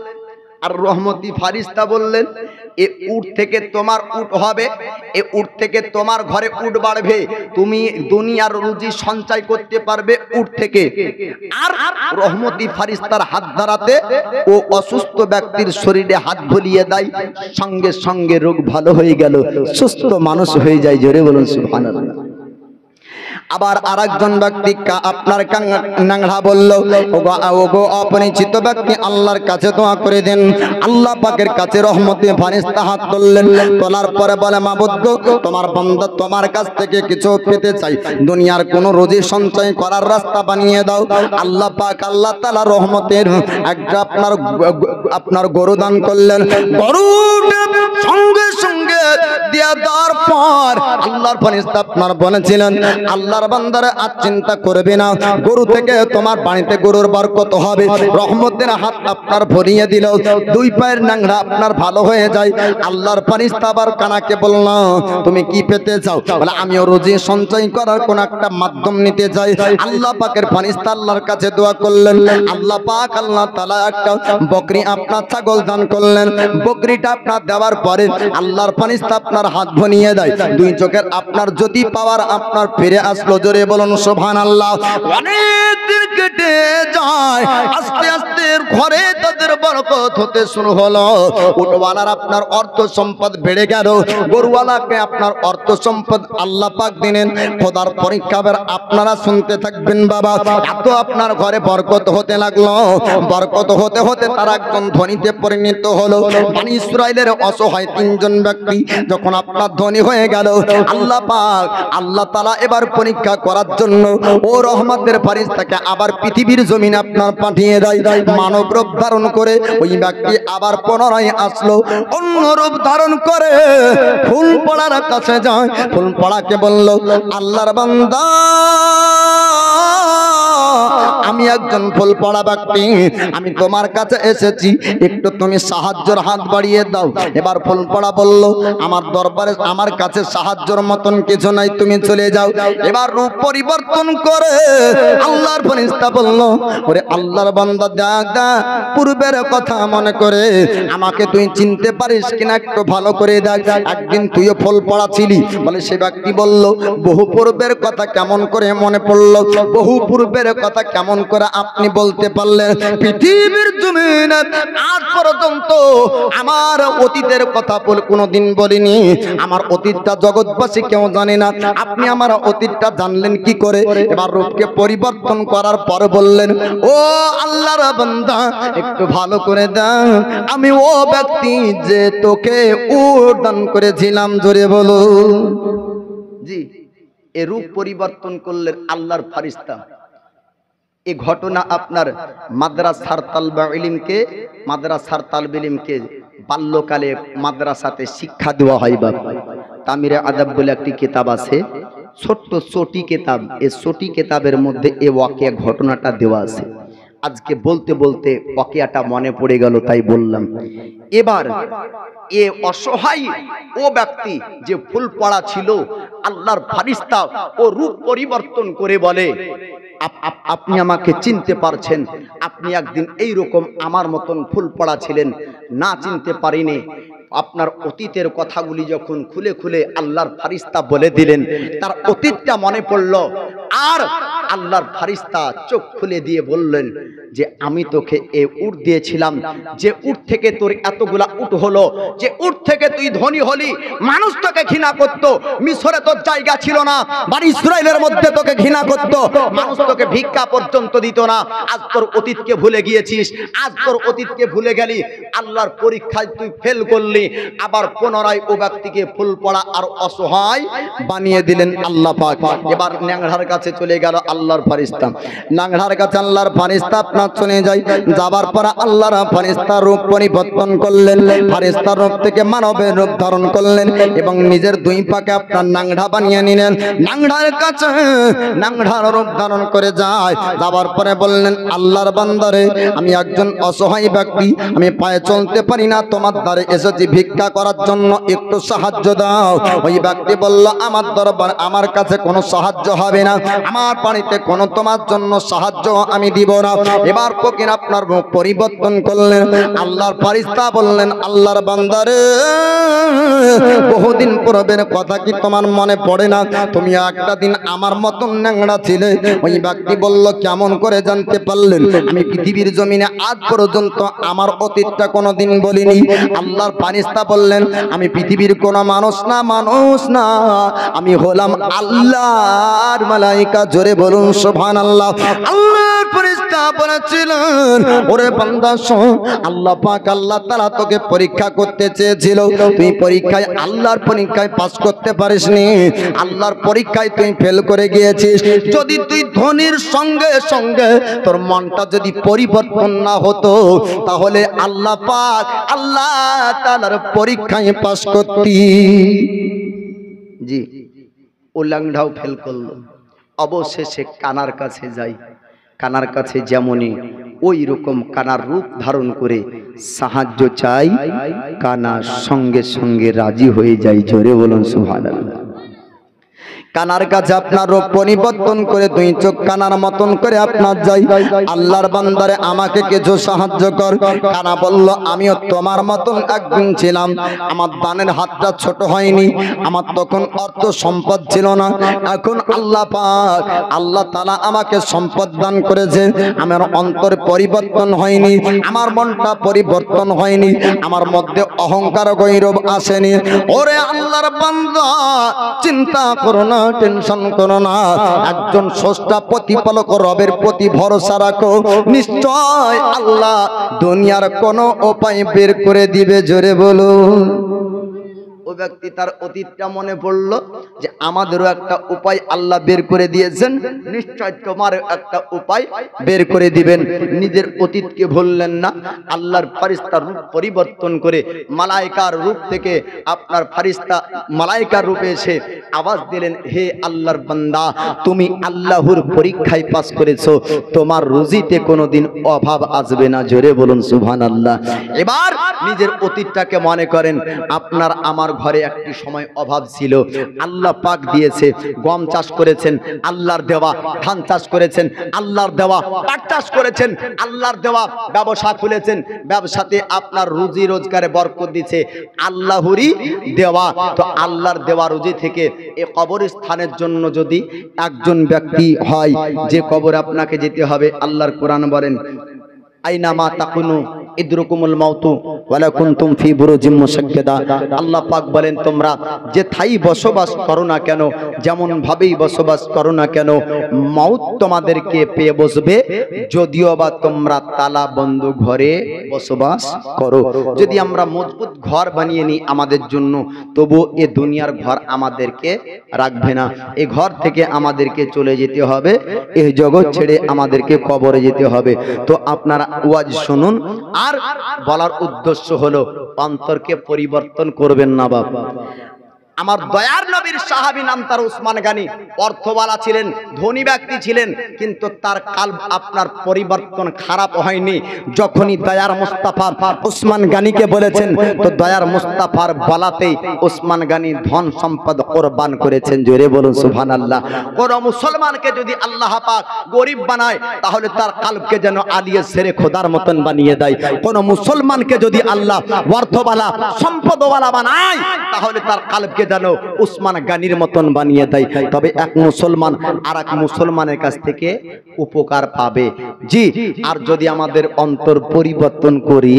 আর রহমতি ফারিস্তা বললেন, এ উট থেকে তোমার উট হবে, এ উট থেকে তোমার ঘরে উট বাড়বে, তুমি দুনিয়ার রুজি সঞ্চয় করতে পারবে উট থেকে। আর রহমতি ফারিস্তার হাত ধরাতে ও অসুস্থ ব্যক্তির শরীরে হাত বুলিয়ে দেয়, সঙ্গে সঙ্গে রোগ ভালো হয়ে গেল, সুস্থ মানুষ হয়ে যায়। জোরে বলুন সুবহানাল্লাহ। আবার আরেকজন ব্যক্তি আপনার নাংড়া বলল, ওগো অপরিচিত ব্যক্তি আল্লাহর কাছে দোয়া করে দেন। আল্লাহ পাকের কাছে রহমতে ফারিস্তা হাত তুললেন, তোলার পরে বলে, মাবুদ গো, তোমার বান্দা তোমার কাছ থেকে কিছু পেতে চাই, দুনিয়ার কোন রুজি সঞ্চয় করার রাস্তা বানিয়ে দাও। আল্লাহ পাক আল্লাহ তাআলা রহমতের একটা আপনার গরু দান করলেন। গরুটা সঙ্গে সঙ্গে দিয়া দেওয়ার পর আল্লাহর ফেরেশতা আপনার বলেছিলেন, আল্লাহর বান্দারা আজ চিন্তা করবে না, গরু থেকে তোমার বাড়িতে গরুর বরকত হবে। রহমতের হাত আপনার ভরিয়ে দিল, দুই পায়ের নাংড়া আপনার ভালো হয়ে যায়। আল্লাহর ফেরেশতা আবার কানাকে বলল, তুমি কি পেতে চাও? বলে, আমিও রুজি সঞ্চয় করার কোন একটা মাধ্যম নিতে চাই। আল্লাহ পাকের ফেরেশতা আল্লাহর কাছে দোয়া করলেন। আল্লাহ পাক আল্লাহ তাআলা একটা বকরি আপনার ছাগল দান করলেন। বকরিটা আপনার দেওয়ার পরে আল্লাহর ফেরেশতা আপনার হাত ভরিয়ে দেয়, দুই চোখের আপনার জ্যোতি পাওয়ার আপনার ফিরে আসলো। জোরে বলুন সুবহানাল্লাহ। অনেক দিন কেটে যায়, আস্তে আস্তে ঘরে তাদের বরকত হতে শুরু হলো। উটওয়ালার আপনার অর্থ সম্পদ বেড়ে গেল, গরুওয়ালাকে আপনার অর্থ সম্পদ আল্লাহ পাক দিলেন। খোদার পরীক্ষা আপনারা শুনতে থাকবেন বাবা। এত আপনার ঘরে বরকত হতে লাগলো, বরকত হতে হতে তারা একজন ধনীতে পরিণত হলো। বনি ইসরাইলের অসহায় তিনজন ব্যক্তি যখন আপনার ধনী হয়ে গেল, আল্লাহ পাক আল্লাহ তাআলা এবার পরীক্ষা করার জন্য ও রহমতের ফেরেশতাকে আবার পৃথিবীর জমিনে আপনার পাঠিয়ে দেয়। মানব রূপ ধারণ করে ওই ব্যক্তি আবার পুনরায় আসলো, অন্য রূপ ধারণ করে ফুল পড়ার কাছে যায়। ফুল পড়াকে বলল, আল্লাহর বান্দা, আমি একজন ফুল পড়া ব্যক্তি, আমি তোমার কাছে এসেছি, একটু তুমি সাহায্যের হাত বাড়িয়ে দাও। এবার ফুল পড়া বলল, আমার দরবারে আমার কাছে সাহায্যের মতন কিছু নাই, তুমি চলে যাও। এবার রূপ পরিবর্তন করে আল্লাহর ফেরেশতা বলল, ওরে আল্লাহর বান্দা, দেখ পূর্বের কথা মনে করে আমাকে তুই চিনতে পারিস কিনা একটু ভালো করে দেখ, একদিন তুইও ফুল পড়া ছিলি। বলে, সে ব্যক্তি বলল, বহু পূর্বের কথা কেমন করে মনে পড়লো, বহু পূর্বের কথা কেমন করে আপনি বলতে পারলেন? পৃথিবীর জমিনে আজ পর্যন্ত আমার অতীতের কথা কোনোদিন বলিনি, আমার অতীতটা জগৎবাসী কেউ জানে না, আপনি আমার অতীতটা জানলেন কি করে? এবার রূপকে পরিবর্তন করার পর বললেন, ও আল্লাহর বান্দা, একটু ভালো করে দাও, আমি ও ব্যক্তি যে তোকে উট দান করেছিলাম। জোরে বলো জি। এ রূপ পরিবর্তন করলেন আল্লাহর ফেরেশতা। এই ঘটনা আপনার মাদ্রাসার তালবে ইলমকে বাল্যকালে মাদ্রাসাতে শিক্ষা দেওয়া হয়। বাবা, তামিরে আদাব বলে একটি কিতাব আছে, ছোট্ট চটি কিতাব। এই চটি কিতাবের মধ্যে এই ওয়াকিয়া ঘটনাটা দেওয়া আছে। আজকে বলতে বলতে ওয়াকিয়াটা মনে পড়ে গেল, তাই বললাম। এবার এ অসহায় ও ব্যক্তি যে ফুল পড়া ছিল, আল্লাহর ফেরেশতা ও রূপ পরিবর্তন করে বলে, আপনি আমাকে চিনতে পারছেন? আপনি একদিন এই রকম আমার মতন ফুল পড়া ছিলেন, না চিনতে পারিনি। আপনার অতীতের কথাগুলি যখন খুলে খুলে আল্লাহর ফেরেশতা বলে দিলেন, তার অতীতটা মনে পড়ল। আর আল্লাহর ফেরেশতা চোখ খুলে দিয়ে বললেন যে, আমি তোকে এ উট দিয়েছিলাম, যে উট থেকে তোর এতগুলা উট হলো, যে উট থেকে তুই ধনী হলি, মানুষ তোকে ঘৃণা করত, মিশরে তোর জায়গা ছিল না, বনি ইসরাইলের মধ্যে তোকে ঘৃণা করত, মানুষ তোকে ভিক্ষা পর্যন্ত দিত না। আজ তোর অতীতকে ভুলে গিয়েছিস, আজ তোর অতীতকে ভুলে গেলি, আল্লাহর পরীক্ষায় তুই ফেল করলি। আবার পুনরায় ও ব্যক্তিকে ফুল পড়া আর অসহায় বানিয়ে দিলেন আল্লাহ পাক। এবার ন্যাংড়ার কাছে চলে গেল আল্লাহর ফেরেশতা। নাংড়ার কাছে আল্লাহর ফেরেশতা আপনার চলে যায়। যাবার পর আল্লাহর ফেরেশতা রূপ পরিবর্তন করলেন, ফেরেশতার রূপ থেকে মানবের রূপ ধারণ করলেন এবং নিজের দুই পাকে আপনার নাংড়া বানিয়ে নিলেন। নাংড়ার কাছে নাংড়ার রূপ ধারণ করে যায়। যাবার পরে বললেন, আল্লাহর বান্দারে, আমি একজন অসহায় ব্যক্তি, আমি পায়ে চলতে পারি না, তোমার দ্বারে এসেছি ভিক্ষা করার জন্য, একটু সাহায্য দাও। ওই ব্যক্তি বলল, আমার দরবার আমার কাছে কোনো সাহায্য হবে না, আমার বাড়িতে কোনো তোমার জন্য সাহায্য আমি দিব না। এবার ফকির আপনার মুখ পরিবর্তন করলেন। আল্লাহর ফেরেশতা বললেন, আল্লাহর বান্দারে, বহুদিন পূর্বের কথা কি তোমার মনে পড়ে না? তুমি একটা দিন আমার মতন ন্যাংড়া ছিলে। ওই ব্যক্তি বলল, কেমন করে জানতে পারলেন? আমি পৃথিবীর জমিনে আজ পর্যন্ত আমার অতীতটা কোনোদিন বলিনি। আল্লাহর ফেরেশতা বললেন, আমি পৃথিবীর কোনো মানুষ না, আমি হলাম আল্লাহর মালাইকা। জোরে বলুন সুবহানাল্লাহ। আল্লাহর ফেরেশতা বলেছিলেন, ওরে বান্দা শোন, আল্লাহ পাক আল্লাহ তাআলা তোকে পরীক্ষা করতে চেয়েছিল। তুই পরীক্ষায় আল্লাহর পরীক্ষায় পাস করতে পারিসনি, আল্লাহর পরীক্ষায় তুই ফেল করে গিয়েছিস। যদি তুই ধনির সঙ্গে সঙ্গে তোর মনটা যদি পরিবর্তন না হতো, তাহলে আল্লাহ পাক আল্লাহ তাআলার পরীক্ষায় পাস করতি। জি, উল্লাংঢাও ফেল করলো। অবশেষে কানার কাছে যাই। কানার কাছে যেমনই ওই রকম কানার রূপ ধারণ করে সাহায্য চাই, কানা সঙ্গে সঙ্গে রাজি হয়ে যায়। জোরে বলুন সুবহানাল্লাহ। কানার কাছে আপনার রূপ পরিবর্তন করে দুই চোখ কানার মতন করে আপনার যাই, আল্লাহর বান্দারে আমাকে কিছু সাহায্য কর। কানা বলল, আমিও তোমার মতন একদিন ছিলাম, আমার দানের হাতটা ছোট হয়নি, আমার তখন অর্থ সম্পদ ছিল না। এখন আল্লাহ পাক আল্লাহ তাআলা আমাকে সম্পদ দান করেছে, আমার অন্তর পরিবর্তন হয়নি, আমার মনটা পরিবর্তন হয়নি, আমার মধ্যে অহংকার গৌরব আসেনি। ওরে আল্লাহর বান্দা, চিন্তা করো না, টেনশন করো না, একজন স্রষ্টা প্রতিপালক রবের প্রতি ভরসা রাখো, নিশ্চয় আল্লাহ দুনিয়ার কোনো উপায় বের করে দিবে। জোরে বলুন। ওই ব্যক্তি তার অতীতটা মনে পড়লো যে আমাদেরও একটা উপায় আল্লাহ বের করে দিয়েছেন, নিশ্চয় তোমারও একটা উপায় বের করে দিবেন। নিজের অতীতকে ভুললেন না। আল্লাহর ফেরেশতার রূপ পরিবর্তন করে মালাইকার রূপ থেকে আপনার ফেরেশতা মালাইকার রূপে এসে আওয়াজ দিলেন, হে আল্লাহর বান্দা, তুমি আল্লাহর পরীক্ষায় পাস করেছো, তোমার রুজিতে কোনোদিন অভাব আসবে না। জোরে বলুন সুবহানাল্লাহ। এবার নিজের অতীতটাকে মনে করেন, আপনার আমার ঘরে একটি সময় অভাব ছিল, আল্লাহ পাক দিয়েছে। গম চাষ করেছেন, আল্লাহর দেওয়া। ধান চাষ করেছেন, আল্লাহর দেওয়া। পাট চাষ করেছেন, আল্লাহর দেওয়া। ব্যবসা খুলেছেন, ব্যবসাতে আপনার রুজি রোজগারে বরকত দিচ্ছে, আল্লাহরই দেওয়া। তো আল্লাহর দেওয়া রুজি থেকে এই কবরস্থানের জন্য যদি একজন ব্যক্তি হয়, যে কবর আপনাকে যেতে হবে, আল্লাহর কোরআন বলেন, আইনামা তাকুনু ইদরুকুমুল মাউতু ওয়ালা কুনতুম ফি বুরুজিম মুশাক্কাদা। আল্লাহ পাক বলেন, তোমরা যে ঠাই বসবাস করো না কেন, যেমন ভাবেই বসবাস করো না কেন, মউত তোমাদেরকে পেয়ে বসবে, যদিও বা তোমরা তালা বন্ধ ঘরে বসবাস করো। যদি আমরা মজবুত ঘর বানিয়ে নিই আমাদের জন্য, তবু এ দুনিয়ার ঘর আমাদেরকে রাখবে না। এই ঘর থেকে আমাদেরকে চলে যেতে হবে, এই জগৎ ছেড়ে আমাদেরকে কবরে যেতে হবে। তো আপনারা ওয়াজ শুনুন। আর বলার উদ্দেশ্য হলো, অন্তরকে পরিবর্তন করবেন না বাবা। আমার দয়ার নবীর সাহাবী নাম তার উসমান গানি, অর্থওয়ালা ছিলেন, ধনী ব্যক্তি ছিলেন, কিন্তু তার কালব আপনার পরিবর্তন খারাপ হয়নি। যখনই দয়ার মুস্তাফা উসমান গানিকে বলেছেন, তো দয়ার মুস্তাফার বলাতেই উসমান গানি ধন সম্পদ কোরবান করেছেন। জোরে বলুন সুবহানাল্লাহ। কোন মুসলমানকে যদি আল্লাহ পাক গরিব বানায়, তাহলে তার কালবকে যেন আলিয়ে সেরে খোদার মতন বানিয়ে দেয়। কোন মুসলমানকে যদি আল্লাহ অর্থওয়ালা সম্পদওয়ালা বানায়, তাহলে তার কালবকে যেন উসমান গানির মতন বানিয়ে দেয়। তবে এক মুসলমান আর এক মুসলমানের কাছ থেকে উপকার পাবে। জি, আর যদি আমাদের অন্তর পরিবর্তন করি,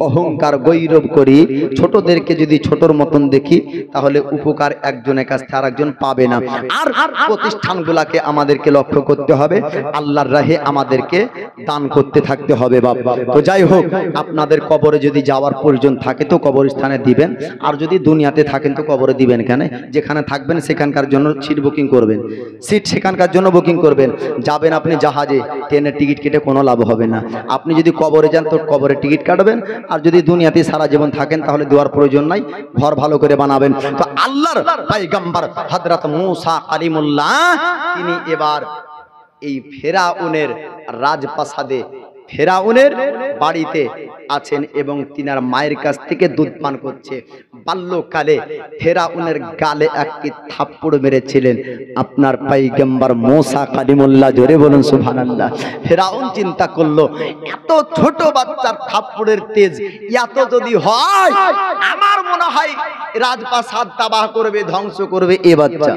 অহংকার গৌরব করি, ছোটদেরকে যদি ছোটর মতন দেখি, তাহলে উপকার একজনের কাছ থেকে আরেকজন পাবে না। আর প্রতিষ্ঠানগুলোকে আমাদেরকে লক্ষ্য করতে হবে, আল্লাহর রাহে আমাদেরকে দান করতে থাকতে হবে বাবা। তো যাই হোক, আপনাদের কবরে যদি যাওয়ার প্রয়োজন থাকে তো কবরস্থানে দিবেন, আর যদি দুনিয়াতে থাকেন তো কবরে দিবেন নিয়েছেন কেন? যেখানে থাকবেন সেখানকার জন্য সিট বুকিং করবেন, সিট সেখানকার জন্য বুকিং করবেন। যাবেন আপনি জাহাজে, ট্রেনের টিকিট কেটে কোনো লাভ হবে না। আপনি যদি কবরে যান তো কবরের টিকিট কাটবেন, আর যদি দুনিয়াতে সারা জীবন থাকেন তাহলে দেওয়ার প্রয়োজন নাই, ঘর ভালো করে বানাবেন। তো আল্লাহর পয়গম্বর হযরত মূসা কালিমুল্লাহ তিনি এবার এই ফেরাউনের রাজপ্রাসাদে, ফেরাউনের বাড়িতে আছেন এবং তিনার মায়ের কাছ থেকে দুধ পান করছে। বাল্যকালে ফেরাউনের গালে একটি থাপ্পড় মেরেছিলেন আপনার পয়গম্বর মূসা কালিমুল্লাহ। জোরে বলুন সুবহানাল্লাহ। ফেরাউন চিন্তা করলো, এত ছোট বাচ্চার থাপ্পড়ের তেজ এত যদি হয়, আমার মনে হয় রাজপ্রাসাদ তাবাহ করবে, ধ্বংস করবে এ বাচ্চা।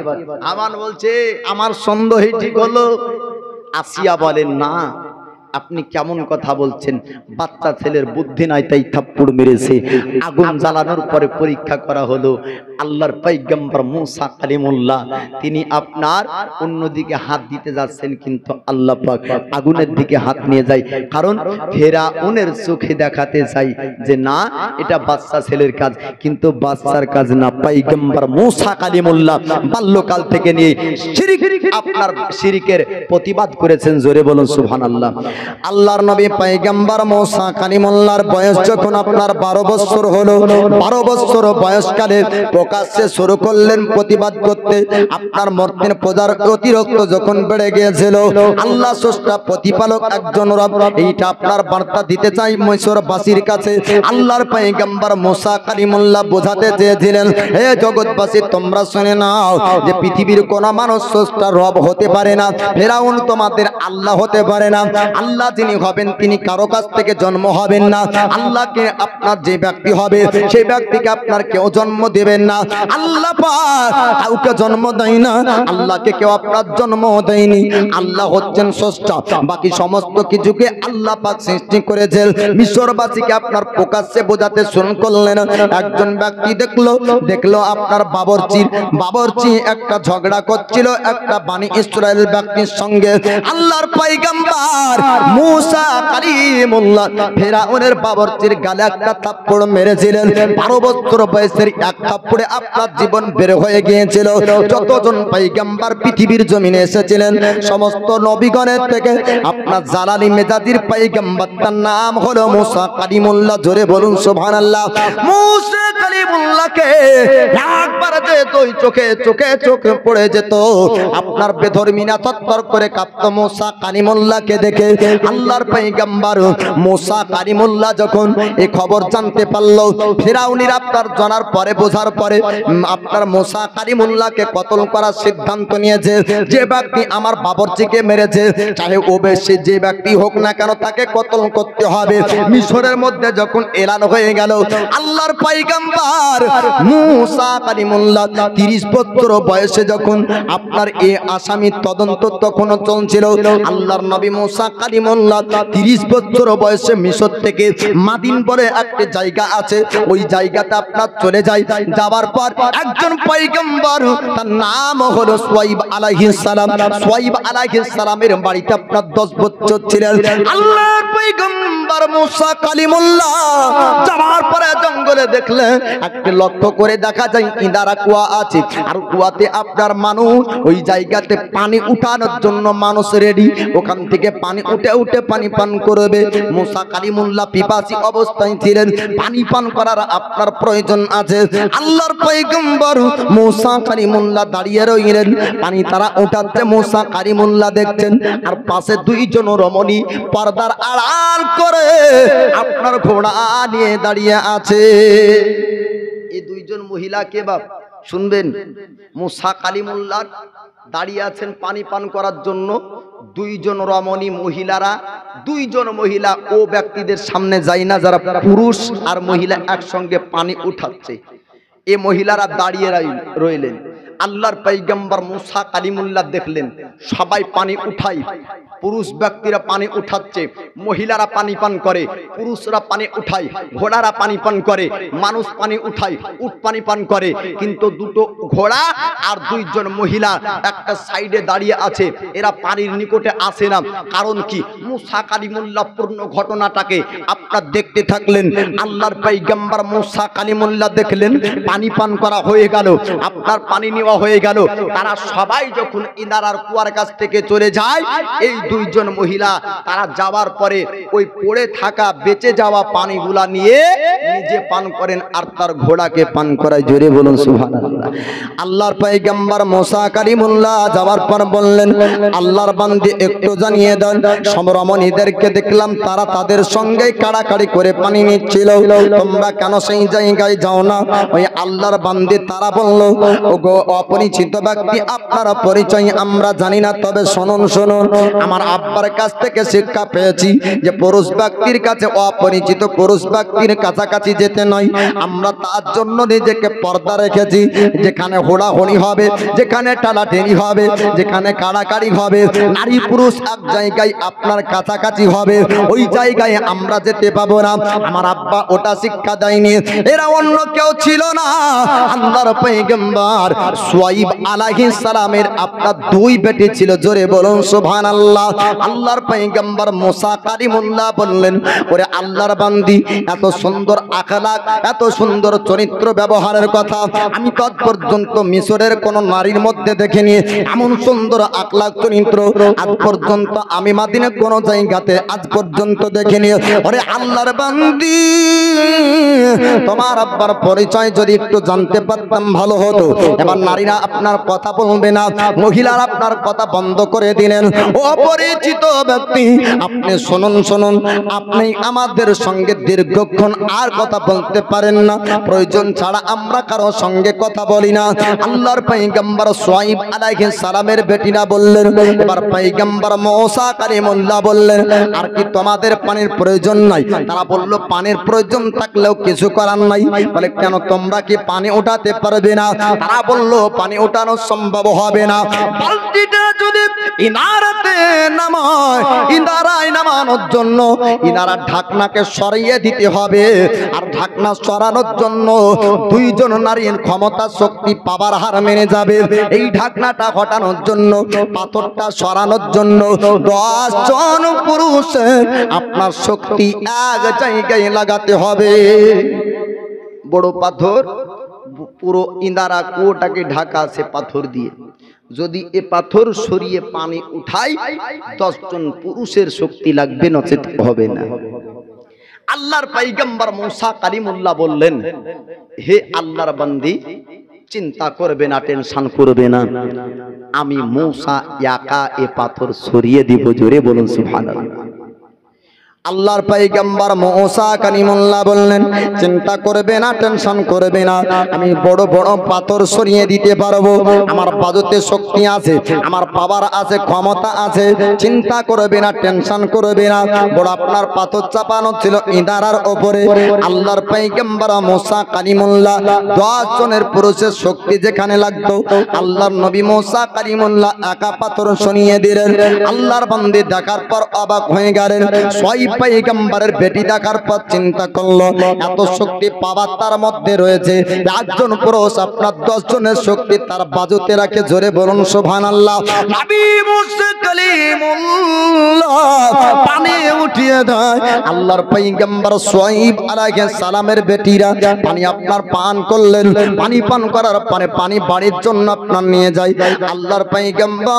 আমান বলছে আমার সন্দেহ ঠিক হলো। আসিয়া বলেন, না আপনি কেমন কথা বলছেন, বাচ্চা ছেলের বুদ্ধি নাই তাই থাপ্পড় মেরেছে। আগুন জ্বালানোর পরে পরীক্ষা করা হলো, আল্লাহর পয়গম্বর মূসা কালিমুল্লাহ তিনি আপনার অন্যদিকে হাত দিতে যাচ্ছেন, কিন্তু আল্লাহ পাক আগুনের দিকে হাত নিয়ে যায়। কারণ ফেরাউনের চোখে দেখাতে চাই যে না এটা বাচ্চা ছেলের কাজ, কিন্তু বাচ্চার কাজ না। পয়গম্বর মূসা কালিমুল্লাহ বাল্যকাল থেকে নিয়ে শিরক, আপনার শিরকের প্রতিবাদ করেছেন। জোরে বলুন সুবহানাল্লাহ। আল্লাহর নবী পয়গম্বর মূসা কালিমুল্লাহর বয়স যখন আপনার 12 বছর হলো, 12 বছর বয়সকালে প্রকাশ্যে শুরু করলেন প্রতিবাদ করতে। আপনার মূর্তির পূজার অতিরিক্ত যখন বেড়ে গিয়েছিল, আল্লাহ স্রষ্টা প্রতিপালক একজন রব, এইটা আপনার বার্তা দিতে চাই মিশরবাসীর কাছে। আল্লাহর পয়গম্বর মূসা কালিমুল্লাহ বোঝাতে চেয়েছিলেন, হে জগৎবাসী তোমরা শুনে নাও যে পৃথিবীর কোন মানুষ স্রষ্টা রব হতে পারে না, ফেরাউন তোমাদের আল্লাহ হতে পারে না। আল্লাহ যিনি হবেন তিনি কারো কাছ থেকে জন্ম হবেন না। আল্লাহকে আপনার যে ব্যক্তি হবে সেই ব্যক্তিকে আপনার কেউ জন্ম দেবেন না। আল্লাহ পাক কাউকে জন্ম দেয় না, আল্লাহকে কেউ আপনার জন্ম দেয়নি। আল্লাহ হচ্ছেন স্রষ্টা, বাকি সমস্ত কিছুকে আল্লাহ পাক সৃষ্টি করেছেন। মিশরবাসীকে আপনার প্রকাশ্যে বোঝাতে শুরু করলেন। একজন ব্যক্তি দেখলো আপনার বাবরচি একটা ঝগড়া করছিল একটা বনি ইসরাইল ব্যক্তির সঙ্গে। আল্লাহর পয়গম্বর মূসা কালিমুল্লাহ ফেরাউনের বাবরচির গালে একটা থাপ্পড় মেরেছিলেন। 12 বছর বয়সের এক থাপ্পড়ে আপনার জীবন বের হয়ে গিয়েছিল। যতজন পয়গম্বর পৃথিবীর জমিনে এসেছিলেন সমস্ত নবীগণের থেকে আপনার জালালি মেজাজির পয়গম্বর, তার নাম হলো মূসা কালিমুল্লাহ। জোরে বলুন সুবহানাল্লাহ। মূসা কালিমুল্লাহকে একবার যে দুই চোখে পড়ে যেত, আপনার বেধর্মীরা তত্তর করে কাঁপতো মূসা কালিমুল্লাহকে দেখে। আল্লাহর পয়গম্বর মূসা কালিমুল্লাহ যখন এই খবর জানতে পারলো, ফেরাউনির আপনার জানার পরে বোঝার পরে আপনার মূসা কালিমুল্লাহকে কতল করার সিদ্ধান্ত নিয়েছে। যে ব্যক্তি আমার বাবরচিকে মেরেছে, চাহে ও বেশি যে ব্যক্তি হোক না কেন, তাকে কতল করতে হবে। মিশরের মধ্যে যখন এলান হয়ে গেল, আল্লাহর পয়গম্বর মূসা কালিমুল্লাহ 30 বছর বয়সে যখন আপনার এই আসামি তদন্ত তখনও চলছিল, আল্লাহর নবী মূসা কালিমুল্লাহ 30 বছর বয়সে মিশর থেকে মাদিন বলে একটা জায়গা আছে, ওই জায়গাতে আপনার চলে যায়। যাওয়ার পর একজন পয়গম্বর, তার নাম হলো শুআইব আলাইহিস সালাম। শুআইব আলাইহিস সালামের বাড়িতে আপনার 10 বছর ছিলেন। আল্লাহর পয়গম্বর মূসা কালিমুল্লাহ যাওয়ার পরে জঙ্গলে দেখলেন, একটা লক্ষ্য করে দেখা যায় ইদারা কুয়া আছে, আর কুয়াতে আপনার মানুষ, ওই জায়গাতে পানি উঠানোর জন্য মানুষ রেডি, ওখান থেকে পানি উঠে পানি পান করবে। মূসা কালিমুল্লাহ পিপাসী অবস্থায় ছিলেন, পানি পান করার আপনার প্রয়োজন আছে। আল্লাহর পয়গম্বর মূসা কালিমুল্লাহ দাঁড়িয়ে রইলেন, পানি তারা উঠাচ্ছে, মূসা কালিমুল্লাহ দেখছেন, আর পাশে 2 জন রমণী পর্দার আড়াল করে আপনার ঘোড়া নিয়ে দাঁড়িয়ে আছে। এই 2 জন মহিলা কে বাপ শুনবেন? মূসা কালিমুল্লাহ দাঁড়িয়ে আছেন পানি পান করার জন্য। 2 জন রমণী মহিলারা, 2 জন মহিলা ও ব্যক্তিদের সামনে যায় না যারা পুরুষ আর মহিলা একসঙ্গে পানি উঠাচ্ছে। এই মহিলারা দাঁড়িয়ে রইলেন, আল্লাহর পয়গম্বর মুসা কালিমুল্লাহ দেখলেন সবাই পানি উঠাই, পুরুষ ব্যক্তিরা পানি উঠাচ্ছে, মহিলারা পানি পান করে, পুরুষরা পানি উঠায়, ঘোড়ারা পানি পান করে, মানুষ পানি উঠায়, উট পানি পান করে, কিন্তু দুটো ঘোড়া আর দুইজন মহিলা একটা সাইডে দাঁড়িয়ে আছে, এরা পানির নিকটে আসে না। কারণ কি? মুসা কালিমুল্লাহ পূর্ণ ঘটনাটাকে আপনারা দেখতে থাকলেন। আল্লাহর পয়গম্বর মুসা কালিমুল্লাহ দেখলেন পানি পান করা হয়ে গেল, আপনার পানি নেওয়া হয়ে গেল। তারা সবাই যখন ইনারার কুয়ার কাছ থেকে চলে যায়, এই দুইজন মহিলা তারা যাওয়ার পরে ওই পড়ে থাকা বেঁচে যাওয়া পানিগুলা নিয়ে নিজে পান করেন আর তার ঘোড়াকে পান করায়। জোরে বলুন সুবহানাল্লাহ। আল্লাহর পয়গম্বর মুসা কালিমুল্লাহ যাওয়ার পর বললেন, আল্লাহর বান্দী একটু জানিয়ে দেন, সমরমণিদেরকে দেখলাম তারা তাদের সঙ্গে কাড়াকাড়ি করে পানি নিচ্ছিল, তোমরা কেন সেই জায়গায় যাও না? ওই আল্লাহর বান্দী তারা বলল, ওগো অপরিচিত ব্যক্তি, আপনার পরিচয় আমরা জানি না, তবে শুনুন শুনুন, আমার আব্বার কাছ থেকে শিক্ষা পেয়েছি যে পুরুষ ব্যক্তির কাছে অপরিচিত পুরুষ ব্যক্তির কাছাকাছি যেতে নয়। আমরা তার জন্য নিজেকে পর্দা রেখেছি, যেখানে হোড়াহড়ি হবে, যেখানে টানাটানি হবে, যেখানে কাড়াকাড়ি হবে, নারী পুরুষ এক জায়গায় আপনার কাছাকাছি হবে, ওই জায়গায় আমরা যেতে পাবো না। আমার আব্বা ওটা শিক্ষা দেয়নি, এরা অন্য কেউ ছিল না, আল্লাহর পয়গম্বর শুআয়ব আলাইহিস সালামের আপনার দুই বেটি ছিল। জোরে বলুন সুবহানাল্লাহ। আল্লাহর পয়গম্বর মুসা কালিমুল্লাহ বললেন, ওরে আল্লাহর বান্দি, এত সুন্দর আখলাক, এত সুন্দর চরিত্র ব্যবহারের কথা আমি তৎ পর্যন্ত মিশরের কোন নারীর মধ্যে দেখিনি। এমন সুন্দর আখলাক চরিত্র আজ পর্যন্ত আমি মদিনার কোন জায়গাতে আজ পর্যন্ত দেখিনি। ওরে আল্লাহর বান্দি, তোমার আব্বার পরিচয় যদি একটু জানতে পারতাম ভালো হতো। এবার নারীরা আপনার কথা বলবে না, মহিলারা আপনার কথা বন্ধ করে দিলেন। অপরিচিত ব্যক্তি, আপনি শুনুন শুনুন, আপনি আমাদের সঙ্গে দীর্ঘক্ষণ আর কথা বলতে পারেন না, প্রয়োজন ছাড়া আমরা কারো সঙ্গে কথা বলি না। আল্লাহর পয়গম্বর শুআয়ব আলাইহিস সালামের বেটিরা বললেন। এবার পয়গম্বর মুসা কালিমুল্লাহ বললেন, আর কি তোমাদের পানির প্রয়োজন নাই? তারা বলল, পানির প্রয়োজন থাকলেও কিছু করার নাই। বলে, কেন তোমরা কি পানি উঠাতে পারবে না? তারা বলল, পানি উঠানো সম্ভব হবে না। বালতিটা যদি ইনারাতে নামায়, ইনারায় নামানোর জন্য ইনারা ঢাকনাকে সরিয়ে দিতে হবে, আর ঢাকনা সরানোর জন্য দুইজন নারীর ক্ষমতা শক্তি পাওয়ার হার মেনে যাবে। এই ঢাকনাটা হটানোর জন্য, পাথরটা সরানোর জন্য 10 জন পুরুষের আপনার শক্তি এক জায়গায় লাগাতে হবে। বড় পাথর, পুরো ইন্দারা কুয়োটাকে ঢাকা আছে পাথর দিয়ে। যদি এ পাথর সরিয়ে পানি উঠাই, 10 জন পুরুষের শক্তি লাগবে, নচেত হবে না। আল্লাহর পয়গম্বর মুসা কালিমুল্লাহ বললেন, হে আল্লাহর বান্দি, চিন্তা করবে না, টেনশন করবে না, আমি মুসা একা এ পাথর সরিয়ে দিব। জোরে বলুন সুবহানাল্লাহ। আল্লাহর পয়গম্বর মুসা কালিমুল্লাহ বললেন, চিন্তা করবে না, টেনশন করবে না, আমি বড় বড় পাথর সরিয়ে দিতে পারবো, আমার বাজুতে শক্তি আছে, আমার পাওয়ার আছে, ক্ষমতা আছে, চিন্তা করবে না, টেনশন করবে না। বড় আপনার পাথর চাপানো ছিল ইদারার উপরে। আল্লাহর পয়গম্বর মুসা কালিমুল্লাহ 10 জনের পুরুষের শক্তি যেখানে লাগতো, আল্লাহর নবী মুসা কালিমুল্লাহ একা পাথর সরিয়ে দিলেন। আল্লাহর বান্দী দেখার পর অবাক হয়ে গেলেন। পয়গম্বরের বেটি দেখার পর চিন্তা করলো, এত শক্তি পাওয়ার তার মধ্যে রয়েছে, একজন পুরুষ আপনার 10 জনের শক্তি তার বাজুতে রাখে। জোরে বলুন সুবহানাল্লাহ। নবী মুসা কালিমুল্লাহ পানি উঠিয়ে দেয়। আল্লাহর পয়গম্বর শুআয়ব আলাইহিস সালামের বেটিরা পানি আপনার পান করলেন। পানি পান করার পরে পানি বাড়ির জন্য আপনার নিয়ে যায়। আল্লাহর পয়গম্বর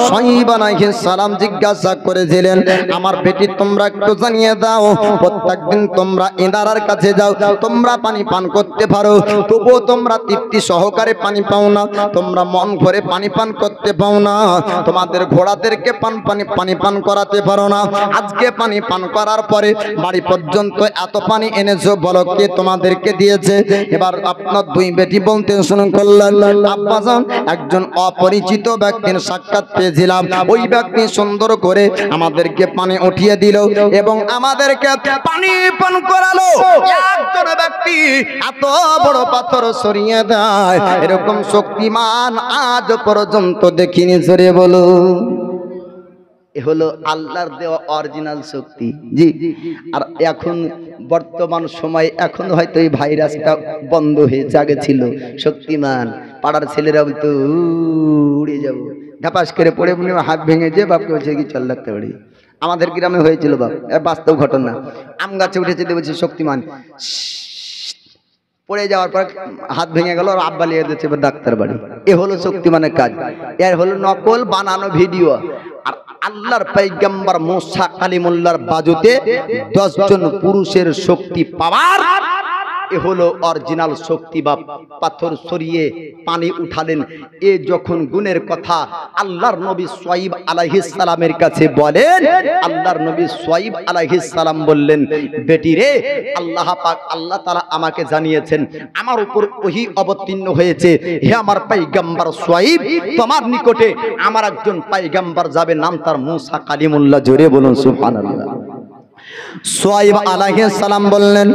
শুআয়ব আলাইহিস সালাম জিজ্ঞাসা করেছিলেন, আমার বেটি তোমরা একটু জানিয়ে দাও, প্রত্যেকদিন তোমরা ইনারার কাছে যাও, তোমরা পানি পান করতে পারো, তবুও তোমরা তৃপ্তি সহকারে পানি পাও না, তোমরা মন ভরে পানি পান করতে পাও না, তোমাদের ঘোড়াদেরকে পানি পান করাতে পারো না। আজকে পানি পান করার পরে বাড়ি পর্যন্ত এত পানি এনেছো, বলো কে তোমাদেরকে দিয়েছে? এবার আপনার দুই বেটি বলতে শুরু করলেন, আব্বাজান, একজন অপরিচিত ব্যক্তির সাক্ষাৎ পেয়েছিলাম, ওই ব্যক্তি সুন্দর করে আমাদেরকে থেকে পানি উঠিয়ে দিল এবং আমাদেরকে পানি পান করালো। একজন ব্যক্তি এত বড় পাথর সরিয়ে দেয়, এরকম শক্তিমান আজ পর্যন্ত দেখিনি। জোরে বলো। এ হলো আল্লাহর দেওয়া অরিজিনাল শক্তি। জি। আর এখন বর্তমান সময় এখন হয়তো এই ভাইরাসটা বন্ধ হয়েছে, আগে ছিল শক্তিমান। পাড়ার ছেলেরা বলতো উড়ে যাবো, ধাপাস করে পড়ে মনে হাত ভেঙে যে বাপকে বলছে কি চল লাগতে পারি। আমাদের গ্রামে হয়েছিল বাপ, বাস্তব ঘটনা। আম গাছে উঠেছে বলছে শক্তিমান, পড়ে যাওয়ার পর হাত ভেঙে গেল, আর আব্বা লিয়ে দিচ্ছে ডাক্তার বাড়ি। এ হলো শক্তিমানের কাজ। এর হলো নকল বানানো ভিডিও। আর আল্লাহর পয়গম্বর মুসা কালিমুল্লাহর বাজুতে 10 জন পুরুষের শক্তি পাওয়ার এ হলো অরিজিনাল শক্তি। বা পাথর সরিয়ে পানি উঠালেন, এ যখন গুণের কথা আল্লাহর নবী শুআয়ব আলাইহিস সালামের কাছে বলেন, আল্লাহর নবী শুআয়ব আলাইহিস সালাম বললেন, বেটি রে, আল্লাহ পাক আল্লাহ তাআলা আমাকে জানিয়েছেন আমার উপর ওহী অবতীর্ণ হয়েছে, হে আমার পয়গম্বর শুআয়ব, তোমার নিকটে আমার একজন পয়গম্বর যাবে, নাম তার মুসা কালিমুল্লাহ। জোরে বলুন সুবহানাল্লাহ। শুআয়ব আলাইহিস সালাম বললেন,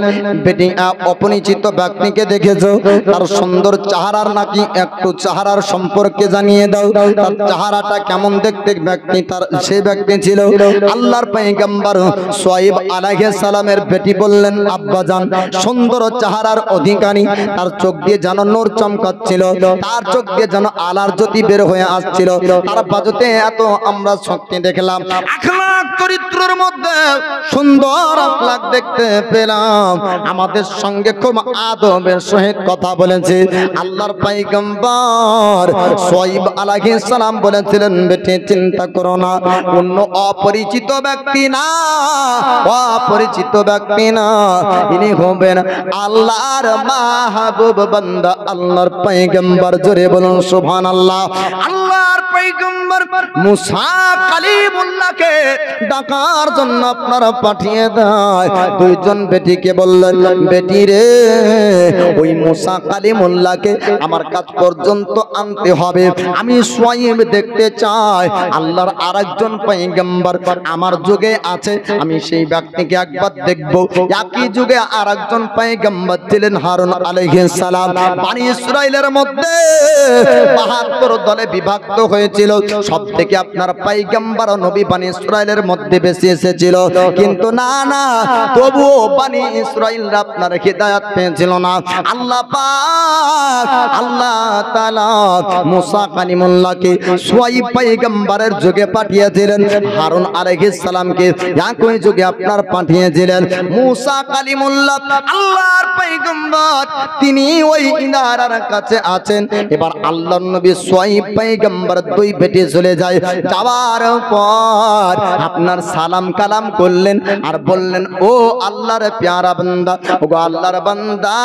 বেটি অপরিচিত ব্যক্তিকে দেখেছো, তার সুন্দর চেহারার নাকি একটু চেহারার সম্পর্কে জানিয়ে দাও, তার চেহারাটা কেমন দেখতে ব্যক্তি তার সেই ব্যক্তি ছিল। আল্লাহর পয়গম্বর শুআয়ব আলাইহিস সালামের বেটি বললেন, আব্বাজান, সুন্দর চেহারার অধিকারী, তার চোখ দিয়ে যেন নূর চমকাচ্ছিল, তার চোখ দিয়ে যেন আলার জ্যোতি বের হয়ে আসছিল, তার বাজুতে এত আমরা শক্তি দেখলাম, আখলাক চরিত্রের মধ্যে সুন্দর আখলাক দেখতে পেলাম, আমাদের সঙ্গে খুব আদবের সহিত কথা বলেছে। আল্লাহর পয়গম্বর শুআয়ব আলাইহিস সালাম বলেছিলেন, বেটি চিন্তা করো না, অন্য অপরিচিত ব্যক্তি না, অপরিচিত ব্যক্তি না, ইনি হবেন আল্লাহর মাহবুব বান্দা, আল্লাহর পয়গম্বর। জোরে বলুন সুবহানাল্লাহ। আল্লাহর পয়গম্বর মুসা কালিমুল্লাহকে ডাকার জন্য আপনারা পাঠিয়ে দেয়। 2 জন বেটিকে বললেন, বেটি রে, ওই মুসা কালিমুল্লাহকে আমার কাছ পর্যন্ত আনতে হবে, আমি শুআয়ব দেখতে চাই। আল্লাহর আরেকজন পয়গম্বর আমার যুগে আছে, আমি সেই ব্যক্তিকে একবার দেখব। একই যুগে আরেকজন পয়গম্বর ছিলেন হারুন আলাইহিস সালাম। বনি ইসরাইলের মধ্যে 72 দলে বিভক্ত হয়েছিল, সবথেকে আপনার পয়গম্বর নবী বনি ইসরাইলের মধ্যে বেশি এসেছিল, কিন্তু না না, তবুও বনি ইসরাইলরা আপনার হিদায়াত পেয়েছিল না। আল্লাহ পাক আল্লাহ তাআলা মুসা কালিমুল্লাহকে শুআয়ব পয়গম্বরের যুগে পাঠিয়েছিলেন, হারুন আলাইহিস সালামকে একই যুগে আপনার পাঠিয়েছিলেন। মুসা কালিমুল্লাহ আল্লাহর পয়গম্বর, তিনি ওই ইনারার কাছে আছেন। এবার আল্লাহর নবী শুআয়ব পয়গম্বর 2 বেটি চলে যায়, যাওয়ার পর আপনার সালাম কালাম করলেন আর বললেন, ও আল্লাহর প্যারা বান্দা, ও আল্লাহর বান্দা,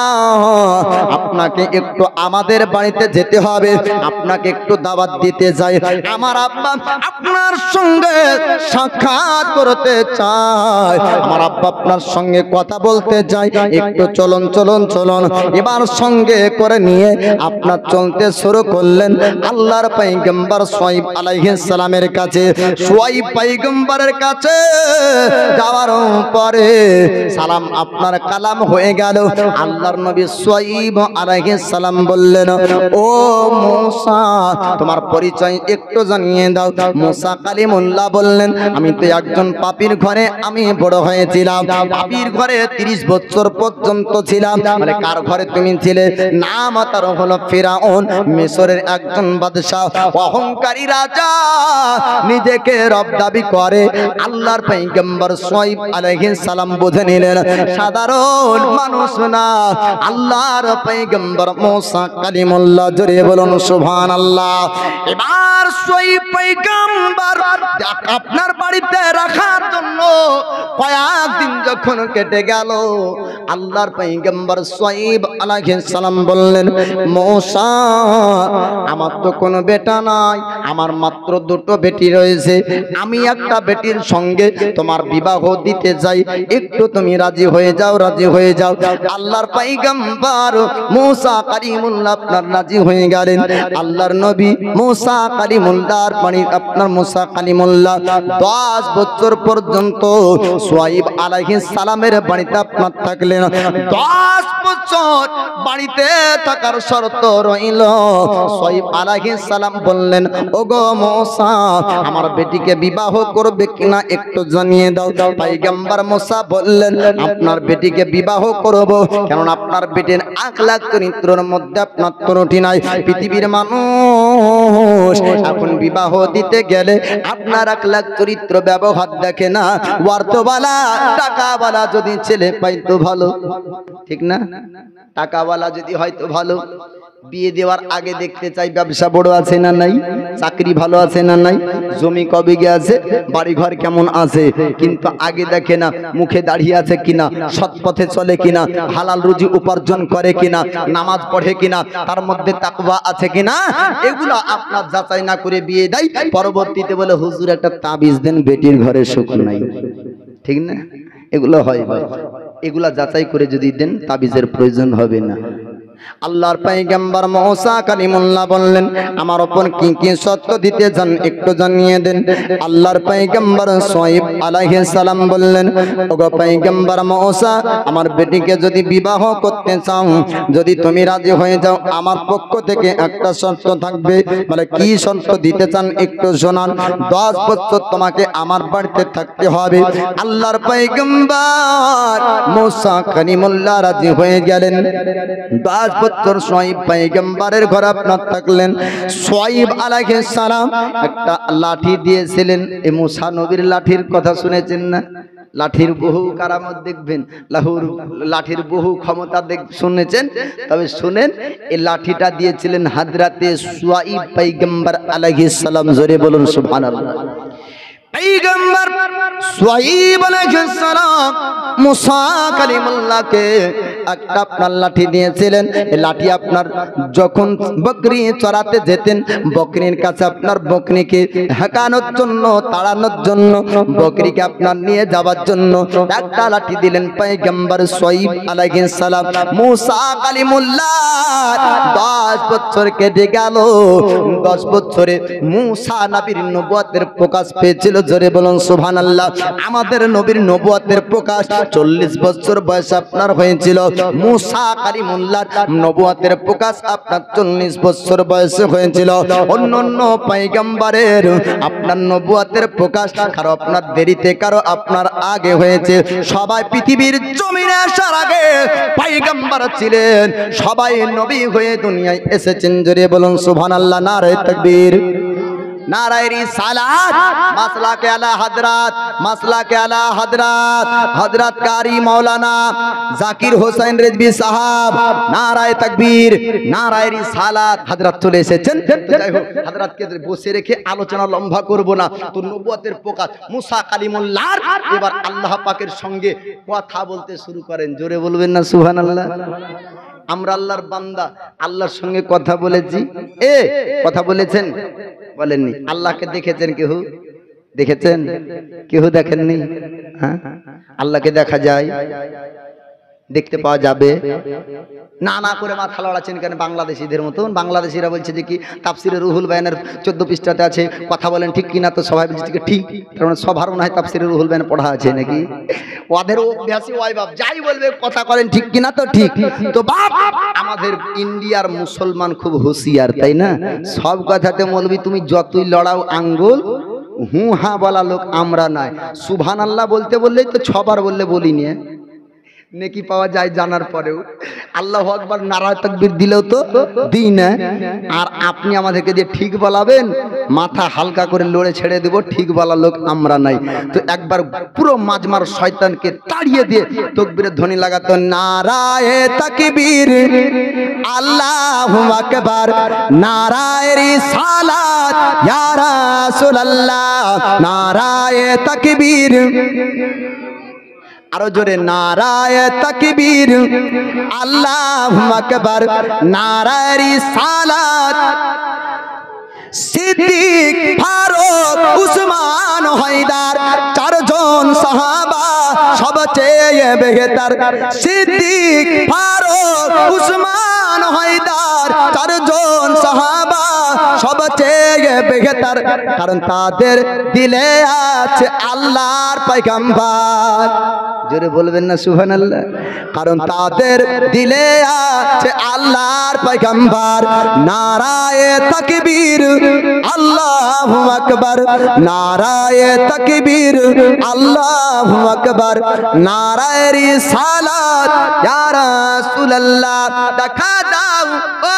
আপনাকে একটু আমাদের বাড়িতে যেতে হবে, আপনাকে একটু দাওয়াত দিতে যাই, আমার আব্বা আপনার সঙ্গে সাক্ষাৎ করতে চায়, আমার আব্বা আপনার সঙ্গে কথা বলতে চাই, একটু চলুন চলুন চলুন। এবার সঙ্গে করে নিয়ে আপনার চলতে শুরু করলেন আল্লাহর পয়গম্বর শুআয়ব আলাইহিস সালামের কাছে। শুআয়ব পয়গম্বরের কাছে যাওয়ার পরে সালাম আপনার কালাম হয়ে গেল। আল্লাহর নবী শুআয়ব আলাইহিস সালাম বললেন, ও মুসা, তোমার পরিচয় একটু জানিয়ে দাও। মুসা কালিমুল্লাহ বললেন, আমি তো একজন পাপীর ঘরে আমি বড় হয়েছিলাম, পাপীর ঘরে 30 বছর পর্যন্ত ছিলাম। মানে কার ঘরে তুমি ছিলে? নাম তার হলো ফিরাউন, মিশরের একজন বাদশা, অহংকারী রাজা, নিজেকে রব দাবি করে। আল্লাহর পয়গম্বর শুআয়ব আলাইহিস সালাম বুঝে নিলেন সাধারণ মানুষ না, আল্লাহর পয়গম্বর মুসা কালিমুল্লাহ। জোরে বলুন সুবহানাল্লাহ। এবার শুআয়ব পয়গম্বর আপনার বাড়িতে রাখার জন্য কয়েকদিন যখন কেটে গেল, আল্লাহর পয়গম্বর শুআয়ব আলাইহিস সালাম বললেন, মুসা, আমার তো কোনো বেটা নাই, আমার মাত্র 2টো বেটি রয়েছে, আমি একটা বেটির সঙ্গে তোমার বিবাহ দিতে যাই, একটু তুমি রাজি হয়ে যাও, রাজি হয়ে যাও। আল্লাহর পয়গম্বর মুসা কালিমুল্লাহ আপনার রাজি হয়ে গেলেন। আল্লাহর নবী মুসা কালিমুল্লাহর মানে আপনার মুসা কালিমুল্লাহ 10 বছর পর্যন্ত শুআয়ব আলাইহিস সালামের বাড়িতে আপনার থাকলেন। 10 বছর বাড়িতে থাকার শর্ত রইল। শুআয়ব আলাইহিস সালাম বললেন, ওগো মুসা, আমার বেটিকে বিবাহ করবে কিনা একটু জানিয়ে দাও। পয়গম্বর মুসা বললেন, আপনার বেটিকে বিবাহ করব, কারণ আপনার বেটির আখলাক চরিত্রের মধ্যে আপনার ত্রুটি নাই। পৃথিবীর মানুষ এখন বিবাহ দিতে গেলে আপনার আখলাক চরিত্র ব্যবহার দেখে না, ওয়ার্তওয়ালা টাকাওয়ালা যদি ছেলে পাইতো ভালো, ঠিক না? টাকাওয়ালা যদি হয়তো ভালো, বিয়ে দেওয়ার আগে দেখতে চাই ব্যবসা বড় আছে না নাই, চাকরি ভালো আছে না নাই, জমি কবে গে আছে, বাড়ি ঘর কেমন আছে, কিন্তু আগে দেখে না মুখে দাঁড়িয়ে আছে কিনা, সৎ পথে চলে কিনা, হালাল রুজি উপার্জন করে কিনা, নামাজ পড়ে কিনা, তার মধ্যে তাকওয়া আছে কিনা, এগুলো আপনার যাচাই না করে বিয়ে দেয়। পরবর্তীতে বলে হুজুর একটা তাবিজ দেন, বেটির ঘরে সুখ নাই, ঠিক না? এগুলো হয় ভাই, এগুলা যাচাই করে যদি দেন তাবিজের প্রয়োজন হবে না। আল্লাহর পয়গম্বর মুসা কালিমুল্লাহ বললেন, আমার উপর কি কি সত্য দিতে চান একটু জানিয়ে দেন। আল্লাহর পয়গম্বর শুআয়ব আলাইহিস সালাম বললেন, ওগো পয়গম্বর মুসা, আমার বেটিকে যদি বিবাহ করতে চাও, যদি তুমি রাজি হয়ে যাও, আমার পক্ষ থেকে একটা শর্ত থাকবে। বলে কি শর্ত দিতে চান একটু শোনান। 10 বছর তোমাকে আমার বাড়িতে থাকতে হবে। আল্লাহর পয়গম্বর মুসা কালিমুল্লাহ রাজি হয়ে গেলেন। 10 বছর শুআয়ব পয়গম্বরের ঘরে আপনার থাকলেন। শুআয়ব আলাইহিস সালাম একটা লাঠি দিয়েছিলেন। এই মুসা নবীর লাঠির কথা শুনেছেন না? লাঠির বহু কারামত দেখবেন, লাঠির বহু ক্ষমতা শুনেছেন, তবে শুনেন এই লাঠিটা দিয়েছিলেন হযরতে শুআয়ব পয়গম্বর আলাইহিস সালাম। জোরে বলুন সুবহানাল্লাহ। পয়গম্বর শুআয়ব আলাইহিস সালাম মুসা কালিমুল্লাহকে একটা আপনার লাঠি দিয়েছিলেন। এই লাঠি আপনার যখন বকরি চড়াতে যেতেন, বকরির কাছে আপনার বকরিকে হাঁকানোর জন্য, তাড়ানোর জন্য, বকরিকে আপনার নিয়ে যাওয়ার জন্য একটা লাঠি দিলেন পয়গম্বর শুআয়ব আলাইহিস সালাম। মুসা কালিমুল্লাহ 10 বছর কেটে গেল। 10 বছরে মুসা নবীর নবুয়তের প্রকাশ পেয়েছিল। জোরে বলুন সুবহানাল্লাহ। আমাদের নবীর নবুয়তের প্রকাশ 40 বছর বয়স আপনার হয়েছিল। মুসা কালিমুল্লাহ নবুয়তের প্রকাশ আপনার 40 বছর বয়সে হয়েছিল। অন্যান্য পয়গম্বরের আপনার নবুয়তের প্রকাশ কারো আপনার দেরিতে, কারো আপনার আগে হয়েছে। সবাই পৃথিবীর জমিনে আসার আগে পয়গম্বর ছিলেন, সবাই নবী হয়ে দুনিয়ায় এসেছেন। জোরে বলুন সুবহানাল্লাহ। নারে তাকবীর, নারায়ে রিসালাত, মাসলাকে আলা হযরত, মাসলাকে আলা হযরত হযরত কারি মাওলানা জাকির হোসেন রিজভী সাহেব। নারায়ে তাকবীর, নারায়ে রিসালাত। হযরত চলে এসেছেন। যাই হোক, হযরতকে বসে রেখে আলোচনা লম্বা করব না। তো নবুয়তের প্রকাশ মুসা কালিমুল্লাহ এবার আল্লাহ পাকের সঙ্গে কথা বলতে শুরু করেন। জোরে বলবেন না সুবহানাল্লাহ। আমরা আল্লাহর বান্দা, আল্লাহর সঙ্গে কথা বলেছি। কথা বলেছেন? বলেননি। আল্লাহকে দেখেছেন কেউ? দেখেছেন? কেউ দেখেননি? হ্যাঁ, আল্লাহকে দেখা যায়, দেখতে পাওয়া যাবে না। না করে মাথা লড়াচ্ছেন কেন বাংলাদেশিদের মতন? বাংলাদেশিরা বলছে যে কি তাফসিরে রুহুল বায়ানের 14 পৃষ্ঠাতে আছে, কথা বলেন ঠিক কিনা? তো সবাই বলছে ঠিক, কারণ সবার মনে হয় তাফসিরে রুহুল বায়ান পড়া আছে নাকি। ওদের অভ্যাসী ওই বাপ যাই বলবে কথা করেন ঠিক কিনা, তো ঠিক। তো বাপ আমাদের ইন্ডিয়ার মুসলমান খুব হুঁশিয়ার, তাই না? সব কথাতে মৌলবি তুমি যতই লড়াও আঙ্গুল, হু হা বলা লোক আমরা নাই। সুবহানাল্লাহ বলতে বললেই তো 6 বার বললে বলিনি, নেকি পাওয়া যায় জানার পরেও। আল্লাহু আকবার নারায়ে তাকবীর দিলেও তো দিই না। আর আপনি আমাদেরকে যে ঠিক বলাবেন, মাথা হালকা করে লড়ে ছেড়ে দেব, ঠিক বলা লোক আমরা নাই। তো একবার পুরো মাজমার শয়তানকে তাড়িয়ে দিয়ে তাকবীরের ধ্বনি লাগাতো, নারায়ে তাকবীর, আল্লাহু আকবার, নারায়ে রিসালাত, ইয়া রাসূলুল্লাহ, নারায়ে তাকবীর। আরো জোরে, নারায়ে তাকবীর, আল্লাহু আকবার, নারায়ে রিসালাত। সিদ্দিক, ফারুক, উসমান, হায়দার, চারজন সাহাবা সবচেয়ে বেহতর। সিদ্দিক, ফারুক, উসমান, হায়দার, চারজন সাহাবা সবচেয়ে বেহতর, কারণ তাদের দিলে আছে আল্লাহর পয়গম্বর। জোরে বলবেন না সুবহানাল্লাহ। কারণ তাদের দিলে আছে আল্লাহর পয়গম্বর। নারায়ে তাকবীর, আল্লাহু আকবার, নারায়ে তাকবীর, আল্লাহু আকবার, নারায়ে রিসালাত, ইয়া রাসূলুল্লাহ। দেখা দাও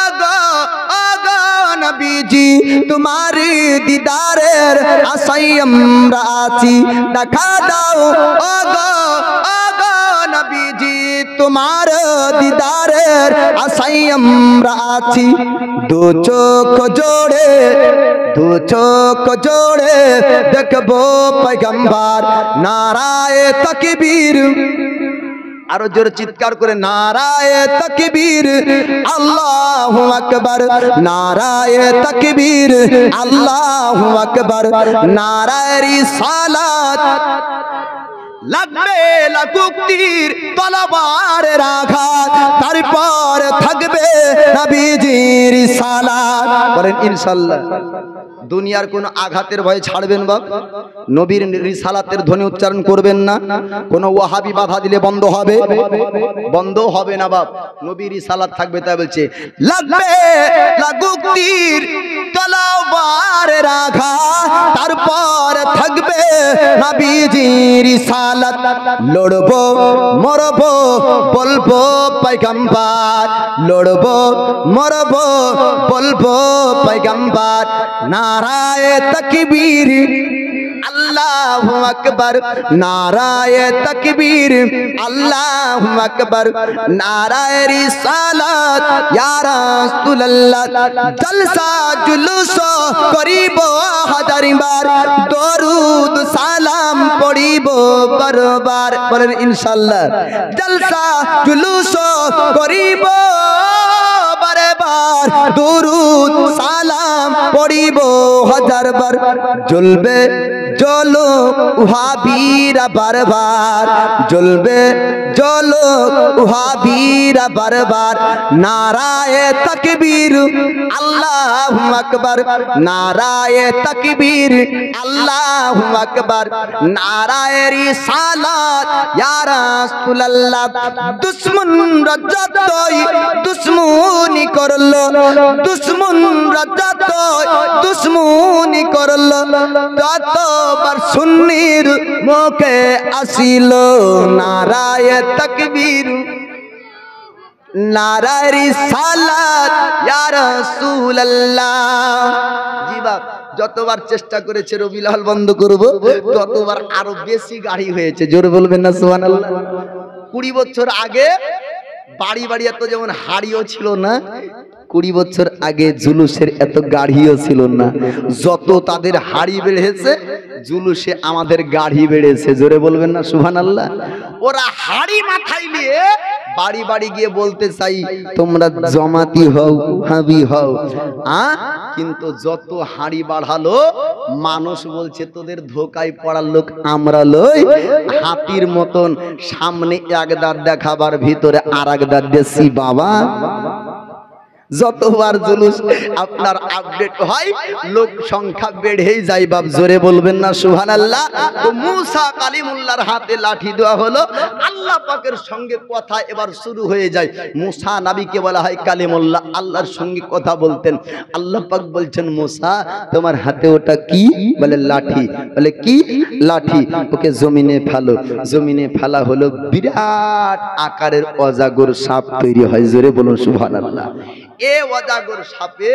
ওগো ওগো নবীজি, তোমারি দিদারের আশায় আমরা আছি। দেখা দাও ওগো ওগো নবীজি, তোমার দিদারের আশায় আমরা আছি। দু চোখ জোড়ে, দু চোখ জোড়ে দেখবো পয়গম্বর। নারায়ে তাকবীর, আরো জোরে চিৎকার করে নারায়ে তাকবীর, আল্লাহু আকবার, নারায়ে তাকবীর, আল্লাহু আকবার, নারায়ে রিসালাত। লাগবে লাগুক তীর তলোয়ারের আঘাত, তারপর থাকবে নবীজির রিসালাত। বলেন ইনশাআল্লাহ। দুনিয়ার কোন আঘাতের ভয়ে ছাড়বেন বাপ? নবীর রিসালাতের ধ্বনি উচ্চারণ করবেন না? কোন ওয়াহাবি বাধা দিলে বন্ধ হবে? বন্ধ হবে না বাপ। নবীর রিসালাত থাকবে। তাই বলছে লাগবে লাগুক তীর তলোয়ারের আঘাত, তারপর থাকবে নবীজির রিসালাত। লড়বো মরবো বলবো পয়গম্বর, লড়বো মরবো বলবো পয়গম্বর। নারায়ে তাকবীর, আল্লাহু আকবার, নারায়ে তাকবীর, আল্লাহু আকবার, নারায়ে রিসালাত, ইয়া রাসূলুল্লাহ। জলসা জুলুস করিব হাজারবার, দরুদ সালাম পড়িব বারবার। বলেন ইনশাআল্লাহ। জলসা জুলুস করিব বারবার, দরুদ সালাম পড়িব হাজারবার। জ্বলবে জ্বলো ওয়াহাবীরা বারবার, জ্বলবে জ্বলো ওয়াহাবীরা বারবার। নারায়ে তাকবীর, আল্লাহু আকবার, নারায়ে তাকবীর, আল্লাহু আকবার, নারায়ে রিসালাত, ইয়া রাসূলুল্লাহ। দুশমনরা যতই দুশমনি করলো, দুশমনরা যতই দুশমনি করলো, ততবার সুন্নির মুখে আসিল নারায়ে তাকবীর, নারায়ে রিসালাত, ইয়া রাসূলুল্লাহ। জি বাপ, যতবার চেষ্টা করেছে রবিউল আউয়াল বন্ধ করব, ততবার আরো বেশি গাড়ি হয়েছে। জোরে বলবেন না সুবহানাল্লাহ। 20 বছর আগে বাড়ি বাড়ি এত যেমন হাড়িও ছিল না, 20 বছর আগে জুলুসের এত গাড়িও ছিল না। যত তাদের হাড়ি বেড়েছে, জুলুসে আমাদের গাড়ি বেড়েছে। জোরে বলবেন না সুবহানাল্লাহ। ওরা হাড়ি মাথায় নিয়ে বাড়ি বাড়ি গিয়ে বলতে চাই তোমরা জামাতি হও, হাবি হও, কিন্তু যত হাড়ি বাড়ালো মানুষ বলছে তোদের ধোকায় পড়ার লোক আমরা লই। হাতির মতন সামনে এক দাঁত দেখাবার ভিতরে আর এক দাঁত দেশি বাবা। যতবার জুলুস আপনার আপডেট হয়, লোক সংখ্যা বেড়েই যায় বাপ। জোরে বলবেন না সুবহানাল্লাহ। তো মুসা কালিমুল্লাহর হাতে লাঠি দেওয়া হলো, আল্লাহ পাকের সঙ্গে কথা এবার শুরু হয়ে যায়। মুসা নবীকে বলা হয় কালিমুল্লাহ, আল্লাহর সঙ্গে কথা বলতেন। আল্লাহ পাক বলছেন মুসা তোমার হাতে ওটা কি? বলে লাঠি। বলে কি লাঠি? ওকে জমিনে ফেলো। জমিনে ফেলা হলো, বিরাট আকারের অজাগর সাপ তৈরি হয়। জোরে বলুন সুবহানাল্লাহ। এ অজাগর সাপে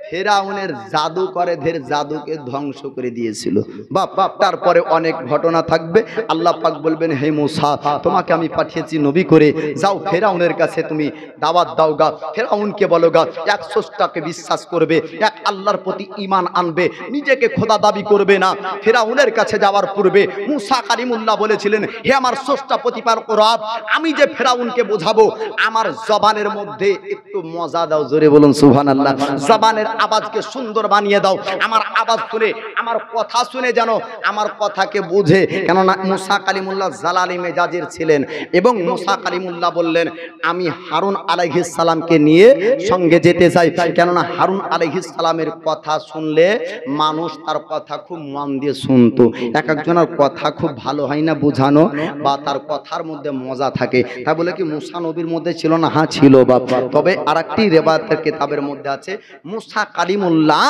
ফেরাউনের জাদুকরদের জাদুকে ধ্বংস করে দিয়েছিল বাপ। তারপরে অনেক ঘটনা থাকবে। আল্লাহ পাক বলবেন হে মুসা তোমাকে আমি পাঠিয়েছি নবী করে, যাও ফেরাউনের কাছে তুমি দাওয়াত দাও গা। ফেরাউনকে বলো গা এক স্রষ্টাকে বিশ্বাস করবে, এক আল্লাহর প্রতি ঈমান আনবে, নিজেকে খোদা দাবি করবে না। ফেরাউনের কাছে যাওয়ার পূর্বে মুসা কালিমুল্লাহ বলেছিলেন হে আমার স্রষ্টা প্রতিপালক রব, আমি যে ফেরাউনকে বোঝাবো আমার জবানের মধ্যে একটু মজা দাও। জোরে বলুন সুবহানাল্লাহ। জবানের আওয়াজকে সুন্দর বানিয়ে দাও, আমার আওয়াজ শুনে, আমার কথা শুনে যেন আমার কথাকে বুঝে। কেননা মুসা কালিমুল্লাহ জালালি মেজাজের ছিলেন এবং মুসা কালিমুল্লাহ বললেন আমি হারুন আলাইহিস সালামকে নিয়ে সঙ্গে যেতে চাই। কেননা হারুন আলাইহিস সালামের কথা শুনলে মানুষ তার কথা খুব মন দিয়ে শুনতো। এক একজনের কথা খুব ভালো হয় না বোঝানো, বা তার কথার মধ্যে মজা থাকে। তাই বলে কি মুসা নবীর মধ্যে ছিল না? হ্যাঁ ছিল বাবা। তবে আরেকটি রিওয়ায়াতের কিতাবের মধ্যে আছে মুসা কালিমুল্লাহ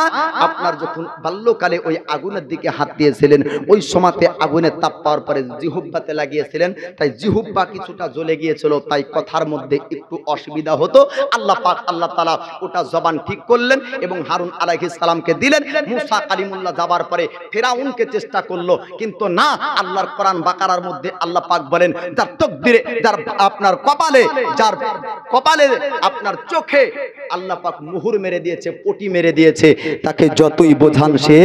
আপনার যখন বাল্যকালে ওই আগুনের দিকে হাত দিয়েছিলেন, ওই সময়তে আগুনের তাপ পাওয়ার পরে জিহুব্বাতে লাগিয়েছিলেন, তাই জিহুব্বা কিছুটা জ্বলে গিয়েছিল, তাই কথার মধ্যে একটু অসুবিধা হতো। আল্লাহ পাক আল্লাহ তাআলা ওটা জবান ঠিক করলেন এবং হারুন আলাইহিস সালামকে দিলেন। মুসা কালিমুল্লাহ যাবার পরে ফিরাউনকে চেষ্টা করলো, কিন্তু না। আল্লাহর কোরআন বাকারার মধ্যে আল্লাহ পাক বলেন যার তকদিরে, যার আপনার কপালে, যার কপালে আপনার চোখে আল্লাহ পাক মুহুর মেরে দিয়েছে, পটি মেরে দিয়েছে, তাকে যতই বোঝান সে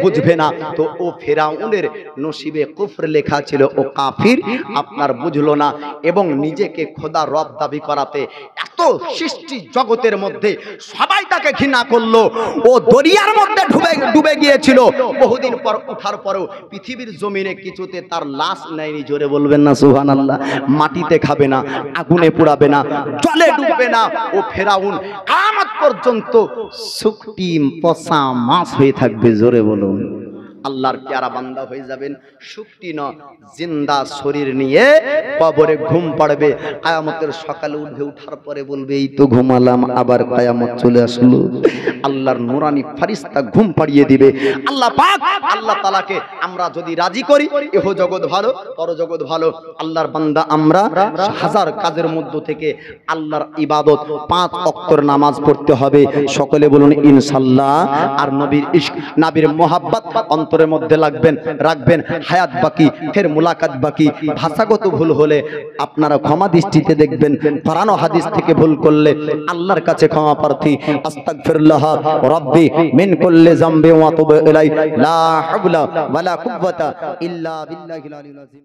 বুঝবে না। তো ও ফিরাউনের নসিবে কুফর লেখা ছিল, ও কাফির, আপনার বুঝলো না এবং নিজেকে খোদা রব দাবি করাতে এত সৃষ্টি জগতের মধ্যে সবাই তাকে ঘৃণা করলো। ও দরিয়ার মধ্যে ডুবে গিয়েছিল, বহুদিন পর ওঠার পরেও পৃথিবীর জমিনে কিছুতে তার লাশ নেয়নি। জোরে বলবেন না সুবহানাল্লাহ। মাটিতে খাবে না, আগুনে পোড়াবে না, জলে ডুববে না। ও ফেরাউন কিয়ামত পর্যন্ত শুকটি পচা মাছ হয়ে থাকবে। জোরে বলুন। আল্লাহর প্যারা বান্দা হয়ে যাবেন, শুকটি না জিন্দা শরীর নিয়ে কবরে ঘুম পাড়বে। কিয়ামতের সকালে উঠবে, উঠার পরে বলবে এই তো ঘুমালাম, আবার কিয়ামত চলে আসলো। আল্লাহর নূরানি ফেরেশতা ঘুম পাড়িয়ে দিবে। আল্লাহ পাক আল্লাহ তাআলাকে আমরা যদি রাজি করি, এহ জগৎ ভালো, পরজগৎ ভালো। আল্লাহর বান্দা আমরা হাজার কাজের মধ্য থেকে আল্লাহর ইবাদত 5 ওয়াক্তের নামাজ পড়তে হবে। সকলে বলুন ইনশাআল্লাহ। আর নবীর ইশক, নবীর মোহাব্বত অন্তরের মধ্যে রাখবেন। হায়াত বাকি, ফের মুলাকাত বাকি। ভাষাগত ভুল হলে আপনারা ক্ষমা দৃষ্টিতে দেখবেন। কোরআন ও হাদিস থেকে ভুল করলে আল্লাহর কাছে ক্ষমা প্রার্থী। আস্তাগফিরুল্লাহ রাব্বি মিন কুল্লি যামবি ওয়া তুবু ইলাইহি লা হাওলা ওয়ালা কুওয়াতা ইল্লা বিল্লাহিল আলিয়্যিল আযীম।